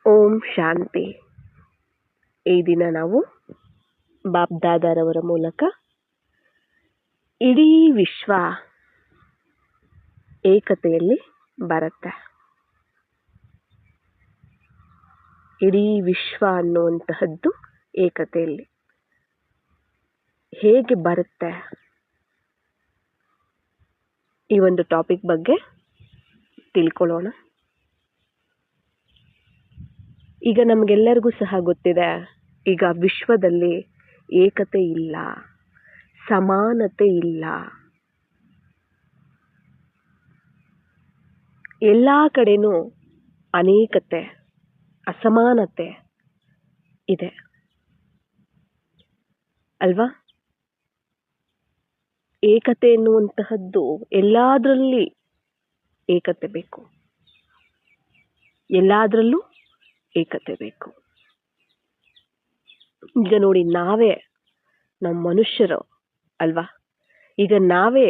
ಓಂ ಶಾಂತಿ. ಈ ದಿನ ನಾವು ಬಾಬ್ದಾದಾರವರ ಮೂಲಕ ಇಡೀ ವಿಶ್ವ ಏಕತೆಯಲ್ಲಿ ಬರುತ್ತೆ. ಇಡೀ ವಿಶ್ವ ಅನ್ನುವಂತಹದ್ದು ಏಕತೆಯಲ್ಲಿ ಹೇಗೆ ಬರುತ್ತೆ, ಈ ಒಂದು ಟಾಪಿಕ್ ಬಗ್ಗೆ ತಿಳ್ಕೊಳ್ಳೋಣ. ಈಗ ನಮಗೆಲ್ಲರಿಗೂ ಸಹ ಗೊತ್ತಿದೆ, ಈಗ ವಿಶ್ವದಲ್ಲಿ ಏಕತೆ ಇಲ್ಲ, ಸಮಾನತೆ ಇಲ್ಲ. ಎಲ್ಲ ಕಡೆನೂ ಅನೇಕತೆ, ಅಸಮಾನತೆ ಇದೆ ಅಲ್ವಾ? ಏಕತೆ ಎನ್ನುವಂತಹದ್ದು ಎಲ್ಲದರಲ್ಲಿ ಏಕತೆ ಬೇಕು, ಎಲ್ಲದರಲ್ಲೂ ಏಕತೆ ಬೇಕು. ಈಗ ನೋಡಿ, ನಾವೇ ನಮ್ಮ ಮನುಷ್ಯರು ಅಲ್ವಾ? ಈಗ ನಾವೇ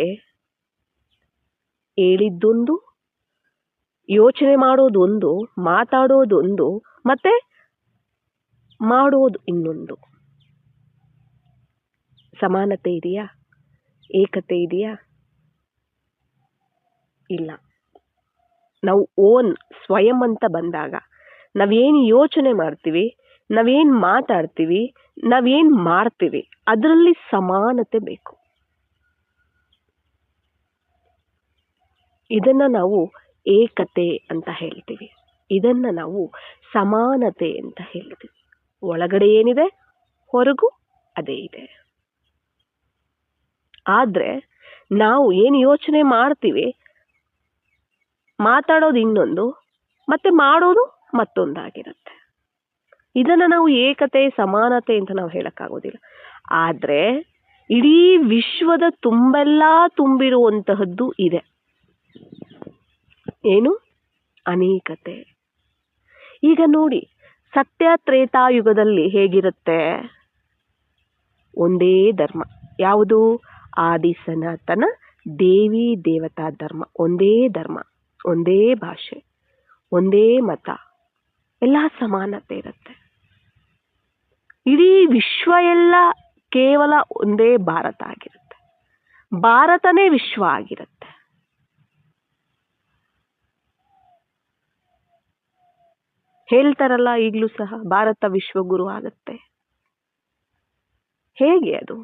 ಹೇಳಿದ್ದೊಂದು, ಯೋಚನೆ ಮಾಡೋದೊಂದು, ಮಾತಾಡೋದೊಂದು, ಮತ್ತೆ ಮಾಡೋದು ಇನ್ನೊಂದು. ಸಮಾನತೆ ಇದೆಯಾ? ಏಕತೆ ಇದೆಯಾ? ಇಲ್ಲ. ನಾವು ಸ್ವಯಂ ಅಂತ ಬಂದಾಗ ನಾವೇನು ಯೋಚನೆ ಮಾಡ್ತೀವಿ, ನಾವೇನು ಮಾತಾಡ್ತೀವಿ, ನಾವೇನು ಮಾಡ್ತೀವಿ, ಅದರಲ್ಲಿ ಸಮಾನತೆ ಬೇಕು. ಇದನ್ನ ನಾವು ಏಕತೆ ಅಂತ ಹೇಳ್ತೀವಿ, ಇದನ್ನ ನಾವು ಸಮಾನತೆ ಅಂತ ಹೇಳ್ತೀವಿ. ಒಳಗಡೆ ಏನಿದೆ, ಹೊರಗೂ ಅದೇ ಇದೆ. ಆದ್ರೆ ನಾವು ಏನು ಯೋಚನೆ ಮಾಡ್ತೀವಿ, ಮಾತಾಡೋದು ಇನ್ನೊಂದು, ಮತ್ತೆ ಮಾಡೋದು ಮತ್ತೊಂದಾಗಿರುತ್ತೆ. ಇದನ್ನ ನಾವು ಏಕತೆ, ಸಮಾನತೆ ಅಂತ ನಾವು ಹೇಳಕ್ಕಾಗೋದಿಲ್ಲ. ಆದ್ರೆ ಇಡೀ ವಿಶ್ವದ ತುಂಬೆಲ್ಲ ತುಂಬಿರುವಂತಹದ್ದು ಇದೆ. ಏನು? ಅನೇಕತೆ. ಈಗ ನೋಡಿ, ಸತ್ಯ ತ್ರೇತಾಯುಗದಲ್ಲಿ ಹೇಗಿರುತ್ತೆ? ಒಂದೇ ಧರ್ಮ. ಯಾವುದು? ಆದಿ ಸನಾತನ ದೇವಿ ದೇವತಾ ಧರ್ಮ. ಒಂದೇ ಧರ್ಮ, ಒಂದೇ ಭಾಷೆ, ಒಂದೇ ಮತ, ಎಲ್ಲ ಸಮಾನತೆ ಇರುತ್ತೆ. ಇಡೀ ವಿಶ್ವ ಎಲ್ಲ ಕೇವಲ ಒಂದೇ ಭಾರತ ಆಗಿರುತ್ತೆ. ಭಾರತನೇ ವಿಶ್ವ ಆಗಿರುತ್ತೆ. ಹೇಳ್ತಾರಲ್ಲ ಈಗಲೂ ಸಹ, ಭಾರತ ವಿಶ್ವಗುರು ಆಗುತ್ತೆ. ಹೇಗೆ ಅದು?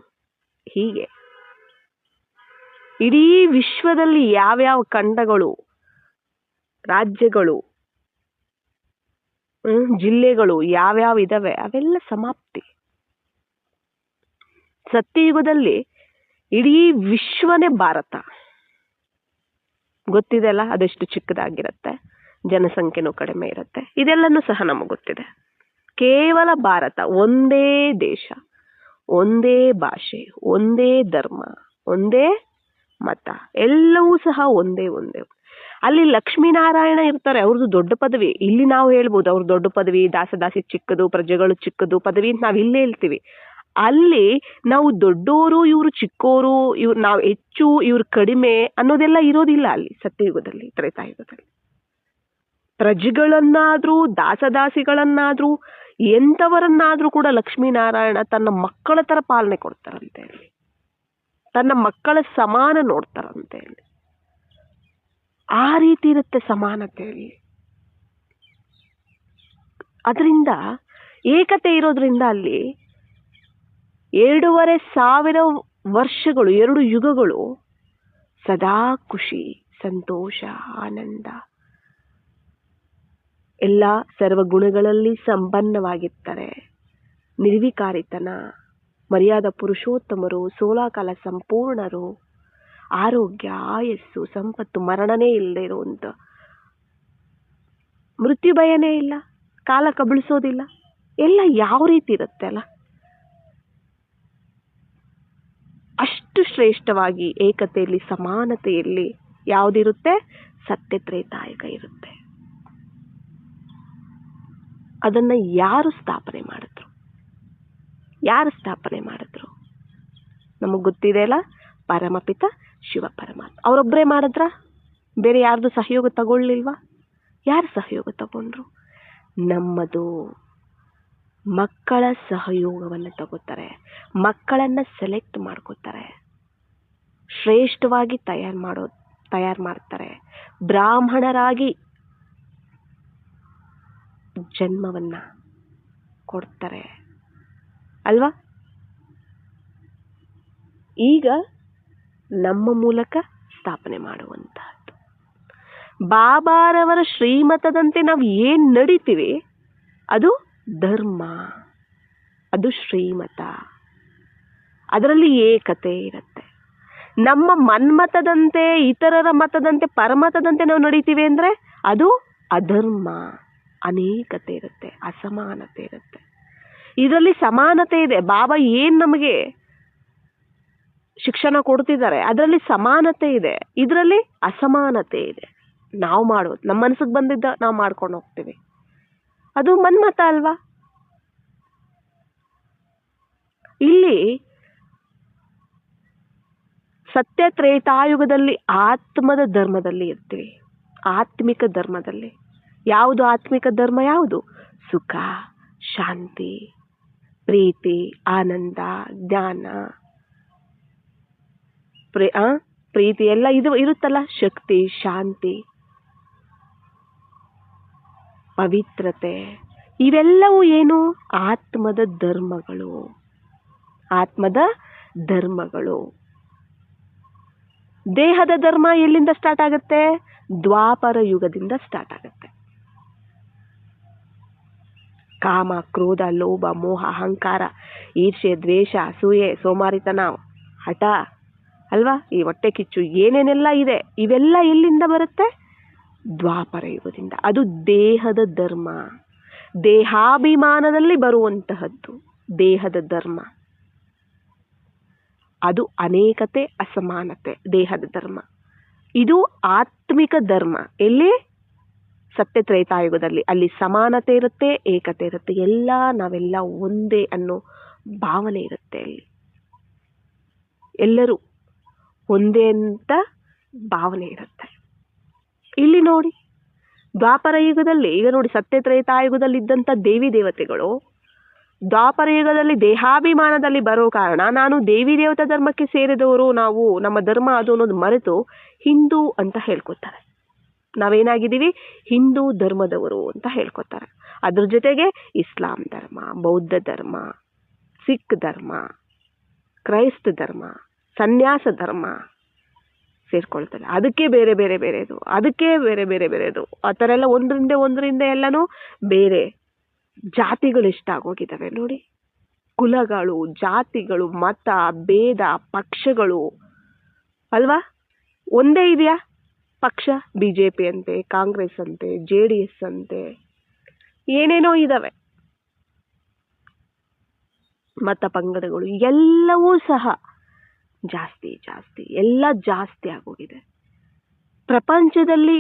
ಹೀಗೆ ಇಡೀ ವಿಶ್ವದಲ್ಲಿ ಯಾವ್ಯಾವ ಖಂಡಗಳು, ರಾಜ್ಯಗಳು, ಜಿಲ್ಲೆಗಳು ಯಾವ್ಯಾವ ಇದಾವೆ, ಅವೆಲ್ಲ ಸಮಾಪ್ತಿ. ಸತ್ಯಯುಗದಲ್ಲಿ ಇಡೀ ವಿಶ್ವನೇ ಭಾರತ. ಗೊತ್ತಿದೆ ಅಲ್ಲ, ಅದೆಷ್ಟು ಚಿಕ್ಕದಾಗಿರುತ್ತೆ, ಜನಸಂಖ್ಯೆನೂ ಕಡಿಮೆ ಇರುತ್ತೆ. ಇದೆಲ್ಲನೂ ಸಹ ನಮಗೆ ಗೊತ್ತಿದೆ. ಕೇವಲ ಭಾರತ, ಒಂದೇ ದೇಶ, ಒಂದೇ ಭಾಷೆ, ಒಂದೇ ಧರ್ಮ, ಒಂದೇ ಮತ, ಎಲ್ಲವೂ ಸಹ ಒಂದೇ ಒಂದೇ. ಅಲ್ಲಿ ಲಕ್ಷ್ಮೀನಾರಾಯಣ ಇರ್ತಾರೆ, ಅವ್ರದ್ದು ದೊಡ್ಡ ಪದವಿ. ಇಲ್ಲಿ ನಾವು ಹೇಳ್ಬೋದು ಅವ್ರ ದೊಡ್ಡ ಪದವಿ, ದಾಸದಾಸಿ ಚಿಕ್ಕದು, ಪ್ರಜೆಗಳು ಚಿಕ್ಕದು ಪದವಿ ಅಂತ ನಾವು ಇಲ್ಲೇ ಹೇಳ್ತೀವಿ. ಅಲ್ಲಿ ನಾವು ದೊಡ್ಡೋರು, ಇವರು ಚಿಕ್ಕೋರು, ಇವ್ರು ನಾವು ಹೆಚ್ಚು, ಇವ್ರು ಕಡಿಮೆ ಅನ್ನೋದೆಲ್ಲ ಇರೋದಿಲ್ಲ. ಅಲ್ಲಿ ಸತ್ಯಯುಗದಲ್ಲಿ, ತ್ರೇತಾಯುಗದಲ್ಲಿ ಪ್ರಜೆಗಳನ್ನಾದ್ರೂ, ದಾಸದಾಸಿಗಳನ್ನಾದ್ರೂ, ಎಂಥವರನ್ನಾದ್ರೂ ಕೂಡ ಲಕ್ಷ್ಮೀನಾರಾಯಣ ತನ್ನ ಮಕ್ಕಳ ತರ ಪಾಲನೆ ಕೊಡ್ತಾರಂತೆ. ತನ್ನ ಮಕ್ಕಳ ಸಮಾನ ನೋಡ್ತಾರಂತೆ. ಆ ರೀತಿ ಇರುತ್ತೆ ಸಮಾನತೆಯಲ್ಲಿ. ಅದರಿಂದ ಏಕತೆ ಇರೋದ್ರಿಂದ ಅಲ್ಲಿ 2,500 ವರ್ಷಗಳು, 2 ಯುಗಗಳು ಸದಾ ಖುಷಿ, ಸಂತೋಷ, ಆನಂದ, ಎಲ್ಲ ಸರ್ವಗುಣಗಳಲ್ಲಿ ಸಂಪನ್ನವಾಗಿರ್ತಾರೆ. ನಿರ್ವಿಕಾರಿತನ, ಮರ್ಯಾದ ಪುರುಷೋತ್ತಮರು, ಸೋಲಾಕಾಲ ಸಂಪೂರ್ಣರು, ಆರೋಗ್ಯ, ಆಯಸ್ಸು, ಸಂಪತ್ತು, ಮರಣನೇ ಇಲ್ಲದೆ ಇರುವಂತ, ಮೃತ್ಯು ಭಯನೇ ಇಲ್ಲ, ಕಾಲ ಕಬಳಿಸೋದಿಲ್ಲ, ಎಲ್ಲ ಯಾವ ರೀತಿ ಇರುತ್ತೆ ಅಲ್ಲ. ಅಷ್ಟು ಶ್ರೇಷ್ಠವಾಗಿ ಏಕತೆಯಲ್ಲಿ, ಸಮಾನತೆಯಲ್ಲಿ ಯಾವುದಿರುತ್ತೆ? ಸತ್ಯ ತ್ರೇತಾಯುಗ ಇರುತ್ತೆ. ಅದನ್ನ ಯಾರು ಸ್ಥಾಪನೆ ಮಾಡಿದ್ರು? ಯಾರು ಸ್ಥಾಪನೆ ಮಾಡಿದ್ರು? ನಮಗ್ ಗೊತ್ತಿದೆ ಅಲ್ಲ, ಪರಮಪಿತ ಶಿವ ಪರಮಾತ್ಮ. ಅವರೊಬ್ಬರೇ ಮಾಡಿದ್ರ? ಬೇರೆ ಯಾರ್ದು ಸಹಯೋಗ ತಗೊಳ್ಳಿಲ್ವಾ? ಯಾರು ಸಹಯೋಗ ತಗೊಂಡ್ರು? ನಮ್ಮದು. ಮಕ್ಕಳ ಸಹಯೋಗವನ್ನು ತಗೋತಾರೆ, ಮಕ್ಕಳನ್ನು ಸೆಲೆಕ್ಟ್ ಮಾಡ್ಕೋತಾರೆ, ಶ್ರೇಷ್ಠವಾಗಿ ತಯಾರು ಮಾಡ್ತಾರೆ, ಬ್ರಾಹ್ಮಣರಾಗಿ ಜನ್ಮವನ್ನ ಕೊಡ್ತಾರೆ ಅಲ್ವಾ. ಈಗ ನಮ್ಮ ಮೂಲಕ ಸ್ಥಾಪನೆ ಮಾಡುವಂತಹದ್ದು. ಬಾಬಾರವರ ಶ್ರೀಮತದಂತೆ ನಾವು ಏನ್ ನಡೀತೀವಿ ಅದು ಧರ್ಮ, ಅದು ಶ್ರೀಮತ. ಅದರಲ್ಲಿ ಏಕತೆ ಇರುತ್ತೆ. ನಮ್ಮ ಮನ್ಮತದಂತೆ, ಇತರರ ಮತದಂತೆ, ಪರಮತದಂತೆ ನಾವು ನಡೀತೀವಿ ಅಂದ್ರೆ ಅದು ಅಧರ್ಮ. ಅನೇಕತೆ ಇರುತ್ತೆ, ಅಸಮಾನತೆ ಇರುತ್ತೆ. ಇದರಲ್ಲಿ ಸಮಾನತೆ ಇದೆ. ಬಾಬಾ ಏನ್ ನಮಗೆ ಶಿಕ್ಷಣ ಕೊಡ್ತಿದ್ದಾರೆ ಅದರಲ್ಲಿ ಸಮಾನತೆ ಇದೆ, ಇದರಲ್ಲಿ ಅಸಮಾನತೆ ಇದೆ. ನಾವು ಮಾಡೋದು ನಮ್ಮ ಮನಸ್ಸಿಗೆ ಬಂದಿದ್ದ ನಾವು ಮಾಡ್ಕೊಂಡು ಹೋಗ್ತೀವಿ, ಅದು ಮನ್ಮತ ಅಲ್ವಾ. ಇಲ್ಲಿ ಸತ್ಯ ತ್ರೇತಾಯುಗದಲ್ಲಿ ಆತ್ಮದ ಧರ್ಮದಲ್ಲಿ ಇರ್ತೀವಿ, ಆತ್ಮಿಕ ಧರ್ಮದಲ್ಲಿ. ಯಾವುದು ಆತ್ಮಿಕ ಧರ್ಮ? ಯಾವುದು? ಸುಖ, ಶಾಂತಿ, ಪ್ರೀತಿ, ಆನಂದ, ಜ್ಞಾನ, ಪ್ರೀತಿ ಎಲ್ಲ ಇದು ಇರುತ್ತಲ್ಲ, ಶಕ್ತಿ, ಶಾಂತಿ, ಪವಿತ್ರತೆ, ಇವೆಲ್ಲವೂ ಏನು? ಆತ್ಮದ ಧರ್ಮಗಳು. ಆತ್ಮದ ಧರ್ಮಗಳು. ದೇಹದ ಧರ್ಮ ಎಲ್ಲಿಂದ ಸ್ಟಾರ್ಟ್ ಆಗುತ್ತೆ? ದ್ವಾಪರ ಯುಗದಿಂದ ಸ್ಟಾರ್ಟ್ ಆಗುತ್ತೆ. ಕಾಮ, ಕ್ರೋಧ, ಲೋಭ, ಮೋಹ, ಅಹಂಕಾರ, ಈರ್ಷೆ, ದ್ವೇಷ, ಅಸೂಯೆ, ಸೋಮಾರಿತನ, ಹಠ ಅಲ್ವಾ, ಈ ಹೊಟ್ಟೆ ಕಿಚ್ಚು, ಏನೇನೆಲ್ಲ ಇದೆ ಇವೆಲ್ಲ ಎಲ್ಲಿಂದ ಬರುತ್ತೆ? ದ್ವಾಪರ ಯುಗದಿಂದ. ಅದು ದೇಹದ ಧರ್ಮ, ದೇಹಾಭಿಮಾನದಲ್ಲಿ ಬರುವಂತಹದ್ದು ದೇಹದ ಧರ್ಮ. ಅದು ಅನೇಕತೆ, ಅಸಮಾನತೆ, ದೇಹದ ಧರ್ಮ. ಇದು ಆತ್ಮಿಕ ಧರ್ಮ. ಎಲ್ಲಿ? ಸತ್ಯ ತ್ರೇತಾಯುಗದಲ್ಲಿ. ಅಲ್ಲಿ ಸಮಾನತೆ ಇರುತ್ತೆ, ಏಕತೆ ಇರುತ್ತೆ, ಎಲ್ಲ ನಾವೆಲ್ಲ ಒಂದೇ ಅನ್ನೋ ಭಾವನೆ ಇರುತ್ತೆ. ಅಲ್ಲಿ ಎಲ್ಲರೂ ಒಂದೇ ಅಂತ ಭಾವನೆ ಇರುತ್ತೆ. ಇಲ್ಲಿ ನೋಡಿ ದ್ವಾಪರ ಯುಗದಲ್ಲಿ, ಈಗ ನೋಡಿ ಸತ್ಯ ತ್ರೇತಾಯುಗದಲ್ಲಿ ಇದ್ದಂಥ ದೇವಿ ದೇವತೆಗಳು ದ್ವಾಪರ ಯುಗದಲ್ಲಿ ದೇಹಾಭಿಮಾನದಲ್ಲಿ ಬರೋ ಕಾರಣ ನಾನು ದೇವಿ ದೇವತಾ ಧರ್ಮಕ್ಕೆ ಸೇರಿದವರು, ನಾವು ನಮ್ಮ ಧರ್ಮ ಅದು ಅನ್ನೋದು ಮರೆತು ಹಿಂದೂ ಅಂತ ಹೇಳ್ಕೊತಾರೆ. ನಾವೇನಾಗಿದ್ದೀವಿ? ಹಿಂದೂ ಧರ್ಮದವರು ಅಂತ ಹೇಳ್ಕೊತಾರೆ. ಅದ್ರ ಜೊತೆಗೆ ಇಸ್ಲಾಂ ಧರ್ಮ, ಬೌದ್ಧ ಧರ್ಮ, ಸಿಖ್ ಧರ್ಮ, ಕ್ರೈಸ್ತ ಧರ್ಮ, ಸನ್ಯಾಸ ಧರ್ಮ ಸೇರ್ಕೊಳ್ತಾರೆ. ಅದಕ್ಕೆ ಬೇರೆ ಬೇರೆ ಬೇರೆದು, ಅದಕ್ಕೆ ಬೇರೆ ಬೇರೆ ಬೇರೆದು, ಆ ಥರ ಎಲ್ಲ ಒಂದರಿಂದ ಎಲ್ಲನೂ ಬೇರೆ ಜಾತಿಗಳು ಎಷ್ಟಾಗೋಗಿದ್ದಾವೆ ನೋಡಿ. ಕುಲಗಳು, ಜಾತಿಗಳು, ಮತ, ಭೇದ, ಪಕ್ಷಗಳು ಅಲ್ವಾ. ಒಂದೇ ಇದೆಯಾ ಪಕ್ಷ? BJP ಅಂತೆ, ಕಾಂಗ್ರೆಸ್ ಅಂತೆ, JDS ಅಂತೆ, ಏನೇನೋ ಇದಾವೆ ಮತ ಪಂಗಡಗಳು. ಎಲ್ಲವೂ ಸಹ ಜಾಸ್ತಿ ಜಾಸ್ತಿ, ಎಲ್ಲ ಜಾಸ್ತಿ ಆಗೋಗಿದೆ ಪ್ರಪಂಚದಲ್ಲಿ.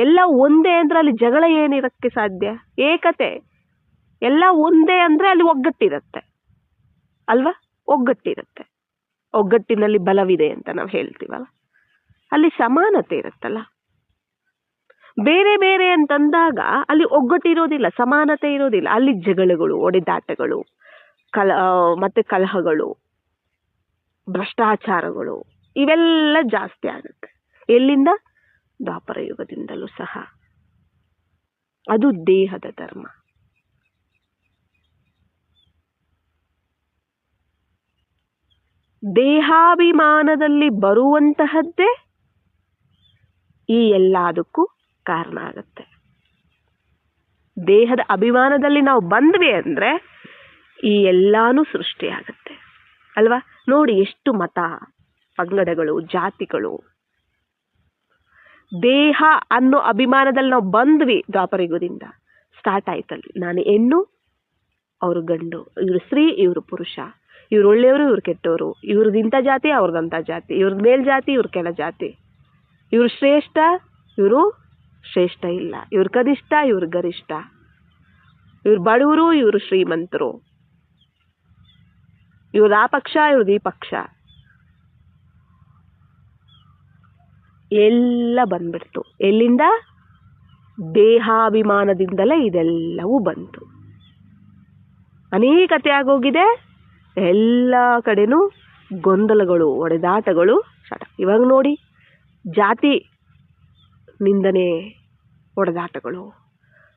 ಎಲ್ಲ ಒಂದೇ ಅಂದ್ರೆ ಅಲ್ಲಿ ಜಗಳ ಏನಿರಕ್ಕೆ ಸಾಧ್ಯ? ಏಕತೆ. ಎಲ್ಲ ಒಂದೇ ಅಂದ್ರೆ ಅಲ್ಲಿ ಒಗ್ಗಟ್ಟಿರುತ್ತೆ ಅಲ್ವಾ, ಒಗ್ಗಟ್ಟಿರುತ್ತೆ. ಒಗ್ಗಟ್ಟಿನಲ್ಲಿ ಬಲವಿದೆ ಅಂತ ನಾವು ಹೇಳ್ತೀವಲ್ಲ, ಅಲ್ಲಿ ಸಮಾನತೆ ಇರುತ್ತಲ್ಲ. ಬೇರೆ ಬೇರೆ ಅಂತಂದಾಗ ಅಲ್ಲಿ ಒಗ್ಗಟ್ಟಿರೋದಿಲ್ಲ, ಸಮಾನತೆ ಇರೋದಿಲ್ಲ. ಅಲ್ಲಿ ಜಗಳಗಳು, ಒಡೆದಾಟಗಳು, ಮತ್ತೆ ಕಲಹಗಳು, ಭ್ರಷ್ಟಾಚಾರಗಳು ಇವೆಲ್ಲ ಜಾಸ್ತಿ ಆಗುತ್ತೆ. ಎಲ್ಲಿಂದ? ದ್ವಾಪರ ಯುಗದಿಂದಲೂ ಸಹ. ಅದು ದೇಹದ ಧರ್ಮ. ದೇಹಾಭಿಮಾನದಲ್ಲಿ ಬರುವಂತಹದ್ದೇ ಈ ಎಲ್ಲದಕ್ಕೂ ಕಾರಣ ಆಗುತ್ತೆ. ದೇಹದ ಅಭಿಮಾನದಲ್ಲಿ ನಾವು ಬಂದ್ವಿ ಅಂದ್ರೆ ಈ ಎಲ್ಲಾನು ಸೃಷ್ಟಿಯಾಗುತ್ತೆ ಅಲ್ವಾ. ನೋಡಿ ಎಷ್ಟು ಮತ ಪಂಗಡಗಳು, ಜಾತಿಗಳು. ದೇಹ ಅನ್ನೋ ಅಭಿಮಾನದಲ್ಲಿ ನಾವು ಬಂದ್ವಿ ದ್ವಾಪರ ಯುಗದಿಂದ ಸ್ಟಾರ್ಟ್ ಆಯ್ತಲ್ಲಿ. ನಾನು ಹೆಣ್ಣು, ಅವರು ಗಂಡು, ಇವರು ಸ್ತ್ರೀ, ಇವರು ಪುರುಷ, ಇವ್ರು ಒಳ್ಳೆಯವರು, ಇವ್ರು ಕೆಟ್ಟವರು, ಇವ್ರದ್ದು ಇಂಥ ಜಾತಿ, ಅವ್ರದ್ದಂಥ ಜಾತಿ, ಇವ್ರದ್ದು ಮೇಲ್ ಜಾತಿ, ಇವ್ರ ಕೆಳ ಜಾತಿ, ಇವ್ರು ಶ್ರೇಷ್ಠ, ಇವರು ಶ್ರೇಷ್ಠ ಇಲ್ಲ, ಇವ್ರ ಕನಿಷ್ಠ, ಇವ್ರ ಗರಿಷ್ಠ, ಇವ್ರು ಬಡವರು, ಇವರು ಶ್ರೀಮಂತರು, ಇವ್ರದ್ದು ಆ ಪಕ್ಷ, ಇವ್ರದ್ದು ಈ ಪಕ್ಷ, ಎಲ್ಲ ಬಂದ್ಬಿಡ್ತು. ಎಲ್ಲಿಂದ? ದೇಹಾಭಿಮಾನದಿಂದಲೇ ಇದೆಲ್ಲವೂ ಬಂತು. ಅನೇಕತೆ ಆಗೋಗಿದೆ. ಎಲ್ಲ ಕಡೆನೂ ಗೊಂದಲಗಳು, ಹೊಡೆದಾಟಗಳು ಸ್ಟಾರ್ಟ್. ಇವಾಗ ನೋಡಿ, ಜಾತಿ ನಿಂದನೆ, ಹೊಡೆದಾಟಗಳು,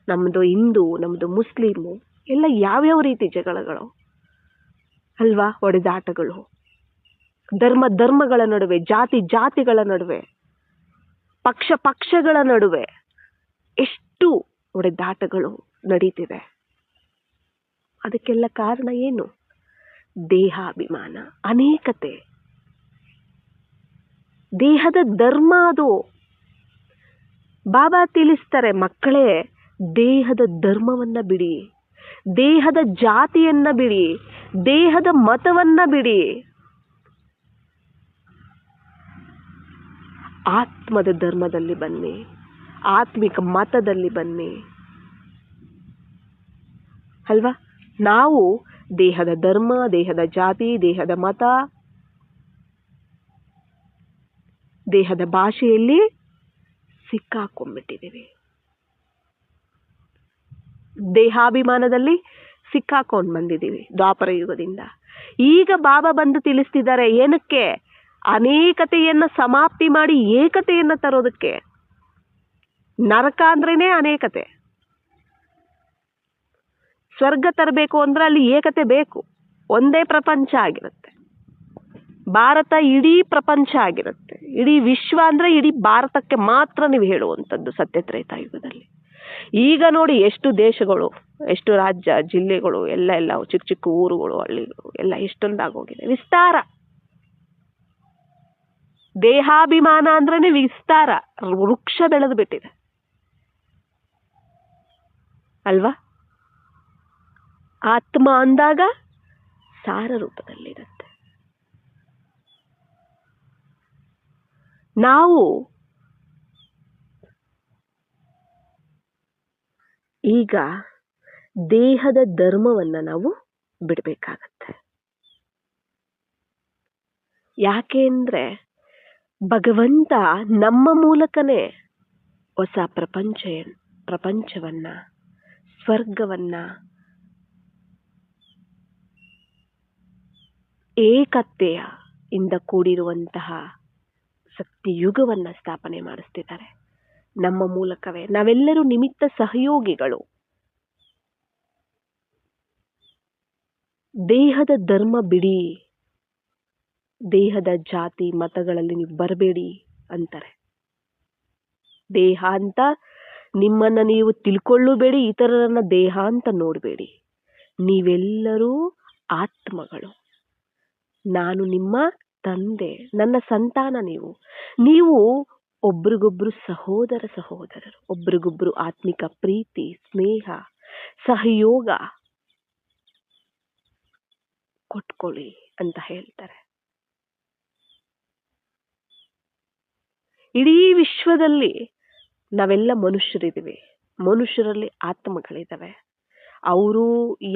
ನಮ್ಮದು ಹಿಂದೂ, ನಮ್ಮದು ಮುಸ್ಲಿಮು, ಎಲ್ಲ ಯಾವ್ಯಾವ ರೀತಿ ಜಗಳಗಳು ಅಲ್ವಾ, ಹೊಡೆದಾಟಗಳು, ಧರ್ಮಗಳ ನಡುವೆ, ಜಾತಿಗಳ ನಡುವೆ, ಪಕ್ಷಗಳ ನಡುವೆ ಎಷ್ಟು ಹೊಡೆದಾಟಗಳು ನಡೀತಿದೆ. ಅದಕ್ಕೆಲ್ಲ ಕಾರಣ ಏನು? ದೇಹಾಭಿಮಾನ, ಅನೇಕತೆ. ದೇಹದ ಧರ್ಮ ಅದು. ಬಾಬಾ ತಿಳಿಸ್ತಾರೆ, ಮಕ್ಕಳೇ, ದೇಹದ ಧರ್ಮವನ್ನ ಬಿಡಿ, ದೇಹದ ಜಾತಿಯನ್ನ ಬಿಡಿ, ದೇಹದ ಮತವನ್ನ ಬಿಡಿ, ಆತ್ಮದ ಧರ್ಮದಲ್ಲಿ ಬನ್ನಿ, ಆತ್ಮಿಕ ಮತದಲ್ಲಿ ಬನ್ನಿ ಅಲ್ವಾ. ನಾವು ದೇಹದ ಧರ್ಮ, ದೇಹದ ಜಾತಿ, ದೇಹದ ಮತ, ದೇಹದ ಭಾಷೆಯಲ್ಲಿ ಸಿಕ್ಕಾಕೊಂಡ್ಬಿಟ್ಟಿದ್ದೀವಿ. ದೇಹಾಭಿಮಾನದಲ್ಲಿ ಸಿಕ್ಕಾಕೊಂಡು ಬಂದಿದ್ದೀವಿ ದ್ವಾಪರ ಯುಗದಿಂದ. ಈಗ ಬಾಬಾ ಬಂದು ತಿಳಿಸ್ತಿದ್ದಾರೆ, ಏನಕ್ಕೆ? ಅನೇಕತೆಯನ್ನು ಸಮಾಪ್ತಿ ಮಾಡಿ ಏಕತೆಯನ್ನು ತರೋದಕ್ಕೆ. ನರಕ ಅಂದ್ರೇನೆ ಅನೇಕತೆ. ಸ್ವರ್ಗ ತರಬೇಕು ಅಂದ್ರೆ ಅಲ್ಲಿ ಏಕತೆ ಬೇಕು. ಒಂದೇ ಪ್ರಪಂಚ ಆಗಿರುತ್ತೆ. ಭಾರತ ಇಡೀ ಪ್ರಪಂಚ ಆಗಿರುತ್ತೆ. ಇಡೀ ವಿಶ್ವ ಅಂದ್ರೆ ಇಡೀ ಭಾರತಕ್ಕೆ ಮಾತ್ರ ನೀವು ಹೇಳುವಂಥದ್ದು ಸತ್ಯತ್ರೇತಾಯುಗದಲ್ಲಿ. ಈಗ ನೋಡಿ, ಎಷ್ಟು ದೇಶಗಳು, ಎಷ್ಟು ರಾಜ್ಯ, ಜಿಲ್ಲೆಗಳು, ಎಲ್ಲ ಚಿಕ್ಕ ಚಿಕ್ಕ ಊರುಗಳು, ಹಳ್ಳಿಗಳು ಎಲ್ಲ ಎಷ್ಟೊಂದಾಗೋಗಿದೆ. ವಿಸ್ತಾರ. ದೇಹಾಭಿಮಾನ ಅಂದ್ರೇನೆ ವಿಸ್ತಾರ, ವೃಕ್ಷ ಬೆಳೆದು ಬಿಟ್ಟಿದೆ ಅಲ್ವಾ. ಆತ್ಮ ಅಂದಾಗ ಸಾರ ರೂಪದಲ್ಲಿರುತ್ತೆ. ನಾವು ಈಗ ದೇಹದ ಧರ್ಮವನ್ನ ನಾವು ಬಿಡಬೇಕಾಗತ್ತೆ. ಯಾಕೆ ಅಂದ್ರೆ ಭಗವಂತ ನಮ್ಮ ಮೂಲಕನೇ ಹೊಸ ಪ್ರಪಂಚವನ್ನ, ಸ್ವರ್ಗವನ್ನ, ಏಕತೆಯ ಇಂದ ಕೂಡಿರುವಂತಹ ಸತ್ಯಯುಗವನ್ನ ಸ್ಥಾಪನೆ ಮಾಡಿಸ್ತಿದ್ದಾರೆ ನಮ್ಮ ಮೂಲಕವೇ. ನಾವೆಲ್ಲರೂ ನಿಮಿತ್ತ ಸಹಯೋಗಿಗಳು. ದೇಹದ ಧರ್ಮ ಬಿಡಿ, ದೇಹದ ಜಾತಿ ಮತಗಳಲ್ಲಿ ನೀವು ಬರಬೇಡಿ ಅಂತಾರೆ. ದೇಹ ಅಂತ ನಿಮ್ಮನ್ನ ನೀವು ತಿಳ್ಕೊಳ್ಳಬೇಡಿ, ಇತರರನ್ನ ದೇಹ ಅಂತ ನೋಡಬೇಡಿ. ನೀವೆಲ್ಲರೂ ಆತ್ಮಗಳು. ನಾನು ನಿಮ್ಮ ತಂದೆ, ನನ್ನ ಸಂತಾನ. ನೀವು ಒಬ್ರಿಗೊಬ್ರು ಸಹೋದರರು, ಒಬ್ರಿಗೊಬ್ರು ಆತ್ಮಿಕ ಪ್ರೀತಿ, ಸ್ನೇಹ, ಸಹಯೋಗ ಕೊಟ್ಕೊಳ್ಳಿ ಅಂತ ಹೇಳ್ತಾರೆ. ಇಡೀ ವಿಶ್ವದಲ್ಲಿ ನಾವೆಲ್ಲ ಮನುಷ್ಯರಿದ್ದೀವಿ. ಮನುಷ್ಯರಲ್ಲಿ ಆತ್ಮಗಳಿದ್ದಾವೆ. ಅವರು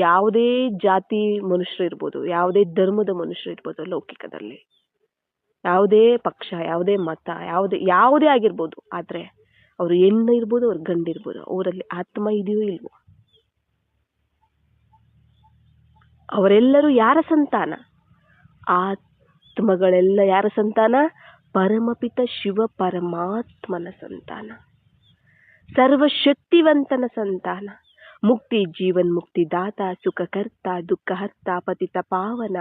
ಯಾವುದೇ ಜಾತಿ ಮನುಷ್ಯರು ಇರ್ಬೋದು, ಯಾವುದೇ ಧರ್ಮದ ಮನುಷ್ಯರು ಇರ್ಬೋದು, ಲೌಕಿಕದಲ್ಲಿ ಯಾವುದೇ ಪಕ್ಷ, ಯಾವುದೇ ಮತ, ಯಾವುದೇ ಆಗಿರ್ಬೋದು. ಆದ್ರೆ ಅವರು ಹೆಣ್ಣು ಇರ್ಬೋದು, ಅವ್ರು ಗಂಡಿರ್ಬೋದು, ಅವರಲ್ಲಿ ಆತ್ಮ ಇದೆಯೋ ಇಲ್ವೋ? ಅವರೆಲ್ಲರೂ ಯಾರ ಸಂತಾನ? ಆತ್ಮಗಳೆಲ್ಲ ಯಾರ ಸಂತಾನ? ಪರಮಪಿತ ಶಿವ ಪರಮಾತ್ಮನ ಸಂತಾನ, ಸರ್ವಶಕ್ತಿವಂತನ ಸಂತಾನ, ಮುಕ್ತಿ ಜೀವನ್ ಮುಕ್ತಿ ದಾತ, ಸುಖಕರ್ತ, ದುಃಖಹರ್ತ, ಪತಿತ ಪಾವನ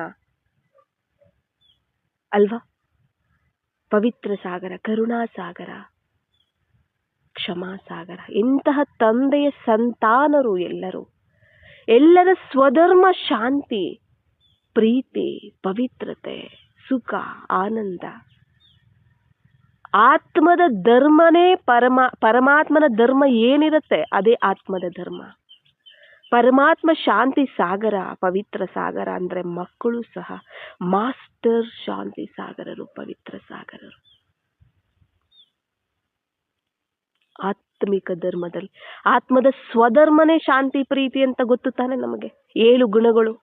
ಅಲ್ವಾ. ಪವಿತ್ರ ಸಾಗರ, ಕರುಣಾ ಸಾಗರ, ಕ್ಷಮಾ ಸಾಗರ. ಇಂತಹ ತಂದೆಯ ಸಂತಾನರು ಎಲ್ಲರ ಸ್ವಧರ್ಮ ಶಾಂತಿ, ಪ್ರೀತಿ, ಪವಿತ್ರತೆ, ಸುಖ, ಆನಂದ. ಆತ್ಮದ ಧರ್ಮನೇ ಪರಮಾತ್ಮನ ಧರ್ಮ ಏನಿರುತ್ತೆ ಅದೇ ಆತ್ಮದ ಧರ್ಮ. ಪರಮಾತ್ಮ ಶಾಂತಿ ಸಾಗರ, ಪವಿತ್ರ ಸಾಗರ ಅಂದ್ರೆ ಮಕ್ಕಳು ಸಹ ಮಾಸ್ಟರ್ ಶಾಂತಿ ಸಾಗರರು, ಪವಿತ್ರ ಸಾಗರರು. ಆತ್ಮಿಕ ಧರ್ಮದಲ್ಲಿ ಆತ್ಮದ ಸ್ವಧರ್ಮನೇ ಶಾಂತಿ, ಪ್ರೀತಿ ಅಂತ ಗೊತ್ತು ತಾನೆ ನಮಗೆ. 7 ಗುಣಗಳು,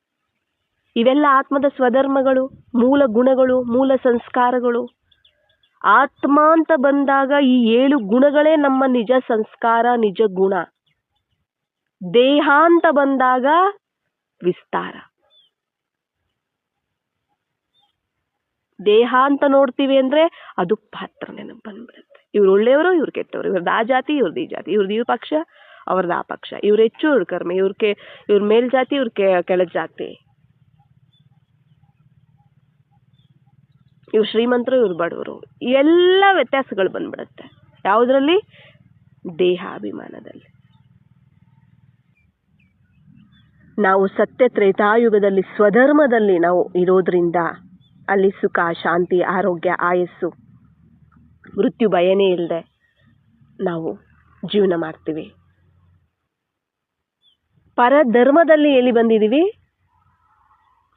ಇವೆಲ್ಲ ಆತ್ಮದ ಸ್ವಧರ್ಮಗಳು, ಮೂಲ ಗುಣಗಳು, ಮೂಲ ಸಂಸ್ಕಾರಗಳು. ಆತ್ಮ ಅಂತ ಬಂದಾಗ ಈ 7 ಗುಣಗಳೇ ನಮ್ಮ ನಿಜ ಸಂಸ್ಕಾರ, ನಿಜ ಗುಣ. ದೇಹ ಅಂತ ಬಂದಾಗ ವಿಸ್ತಾರ. ದೇಹ ಅಂತ ನೋಡ್ತೀವಿ ಅಂದ್ರೆ ಅದು ಪಾತ್ರ ನೆನಪು ಬಂದ್ಬಿಡುತ್ತೆ. ಇವ್ರು ಒಳ್ಳೆಯವರು, ಇವ್ರು ಕೆಟ್ಟವರು, ಇವ್ರದ್ದು ಆ ಜಾತಿ, ಇವ್ರದ್ದು ಈ ಜಾತಿ, ಇವ್ರದ್ದು ಈ ಪಕ್ಷ, ಅವ್ರದ್ದು ಆ ಪಕ್ಷ, ಇವ್ರು ಹೆಚ್ಚು, ಇವ್ರು ಕಡಿಮೆ, ಇವ್ರ ಮೇಲ್ ಜಾತಿ, ಇವ್ರ ಕೆಳಗ್ ಜಾತಿ, ಇವ್ರು ಶ್ರೀಮಂತರು, ಇವ್ರು ಬಡವರು, ಎಲ್ಲ ವ್ಯತ್ಯಾಸಗಳು ಬಂದ್ಬಿಡುತ್ತೆ. ಯಾವುದ್ರಲ್ಲಿ? ದೇಹಾಭಿಮಾನದಲ್ಲಿ. ನಾವು ಸತ್ಯ ತ್ರೇತಾಯುಗದಲ್ಲಿ ಸ್ವಧರ್ಮದಲ್ಲಿ ನಾವು ಇರೋದ್ರಿಂದ ಅಲ್ಲಿ ಸುಖ, ಶಾಂತಿ, ಆರೋಗ್ಯ, ಆಯಸ್ಸು, ಮೃತ್ಯು ಭಯನೇ ಇಲ್ಲದೆ ನಾವು ಜೀವನ ಮಾಡ್ತೀವಿ. ಪರಧರ್ಮದಲ್ಲಿ ಎಲ್ಲಿ ಬಂದಿದ್ದೀವಿ?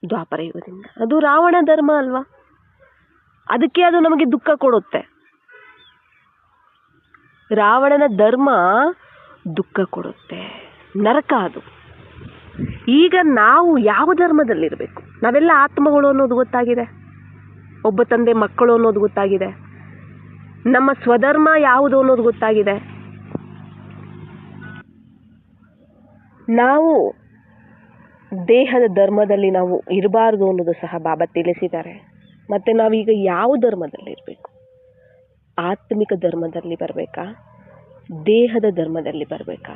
ದ್ವಾಪರ ಯುಗದಿಂದ. ಅದು ರಾವಣ ಧರ್ಮ ಅಲ್ವಾ? ಅದಕ್ಕೆ ಅದು ನಮಗೆ ದುಃಖ ಕೊಡುತ್ತೆ. ರಾವಣನ ಧರ್ಮ ದುಃಖ ಕೊಡುತ್ತೆ, ನರಕ ಅದು. ಈಗ ನಾವು ಯಾವ ಧರ್ಮದಲ್ಲಿರಬೇಕು? ನಾವೆಲ್ಲ ಆತ್ಮಗಳು ಅನ್ನೋದು ಗೊತ್ತಾಗಿದೆ, ಒಬ್ಬ ತಂದೆ ಮಕ್ಕಳು ಅನ್ನೋದು ಗೊತ್ತಾಗಿದೆ, ನಮ್ಮ ಸ್ವಧರ್ಮ ಯಾವುದು ಅನ್ನೋದು ಗೊತ್ತಾಗಿದೆ. ನಾವು ದೇಹದ ಧರ್ಮದಲ್ಲಿ ನಾವು ಇರಬಾರ್ದು ಅನ್ನೋದು ಸಹ ಬಾಬಾ ತಿಳಿಸಿದ್ದಾರೆ. ಮತ್ತೆ ನಾವೀಗ ಯಾವ ಧರ್ಮದಲ್ಲಿ ಇರಬೇಕು? ಆತ್ಮಿಕ ಧರ್ಮದಲ್ಲಿ ಬರಬೇಕಾ? ದೇಹದ ಧರ್ಮದಲ್ಲಿ ಬರಬೇಕಾ?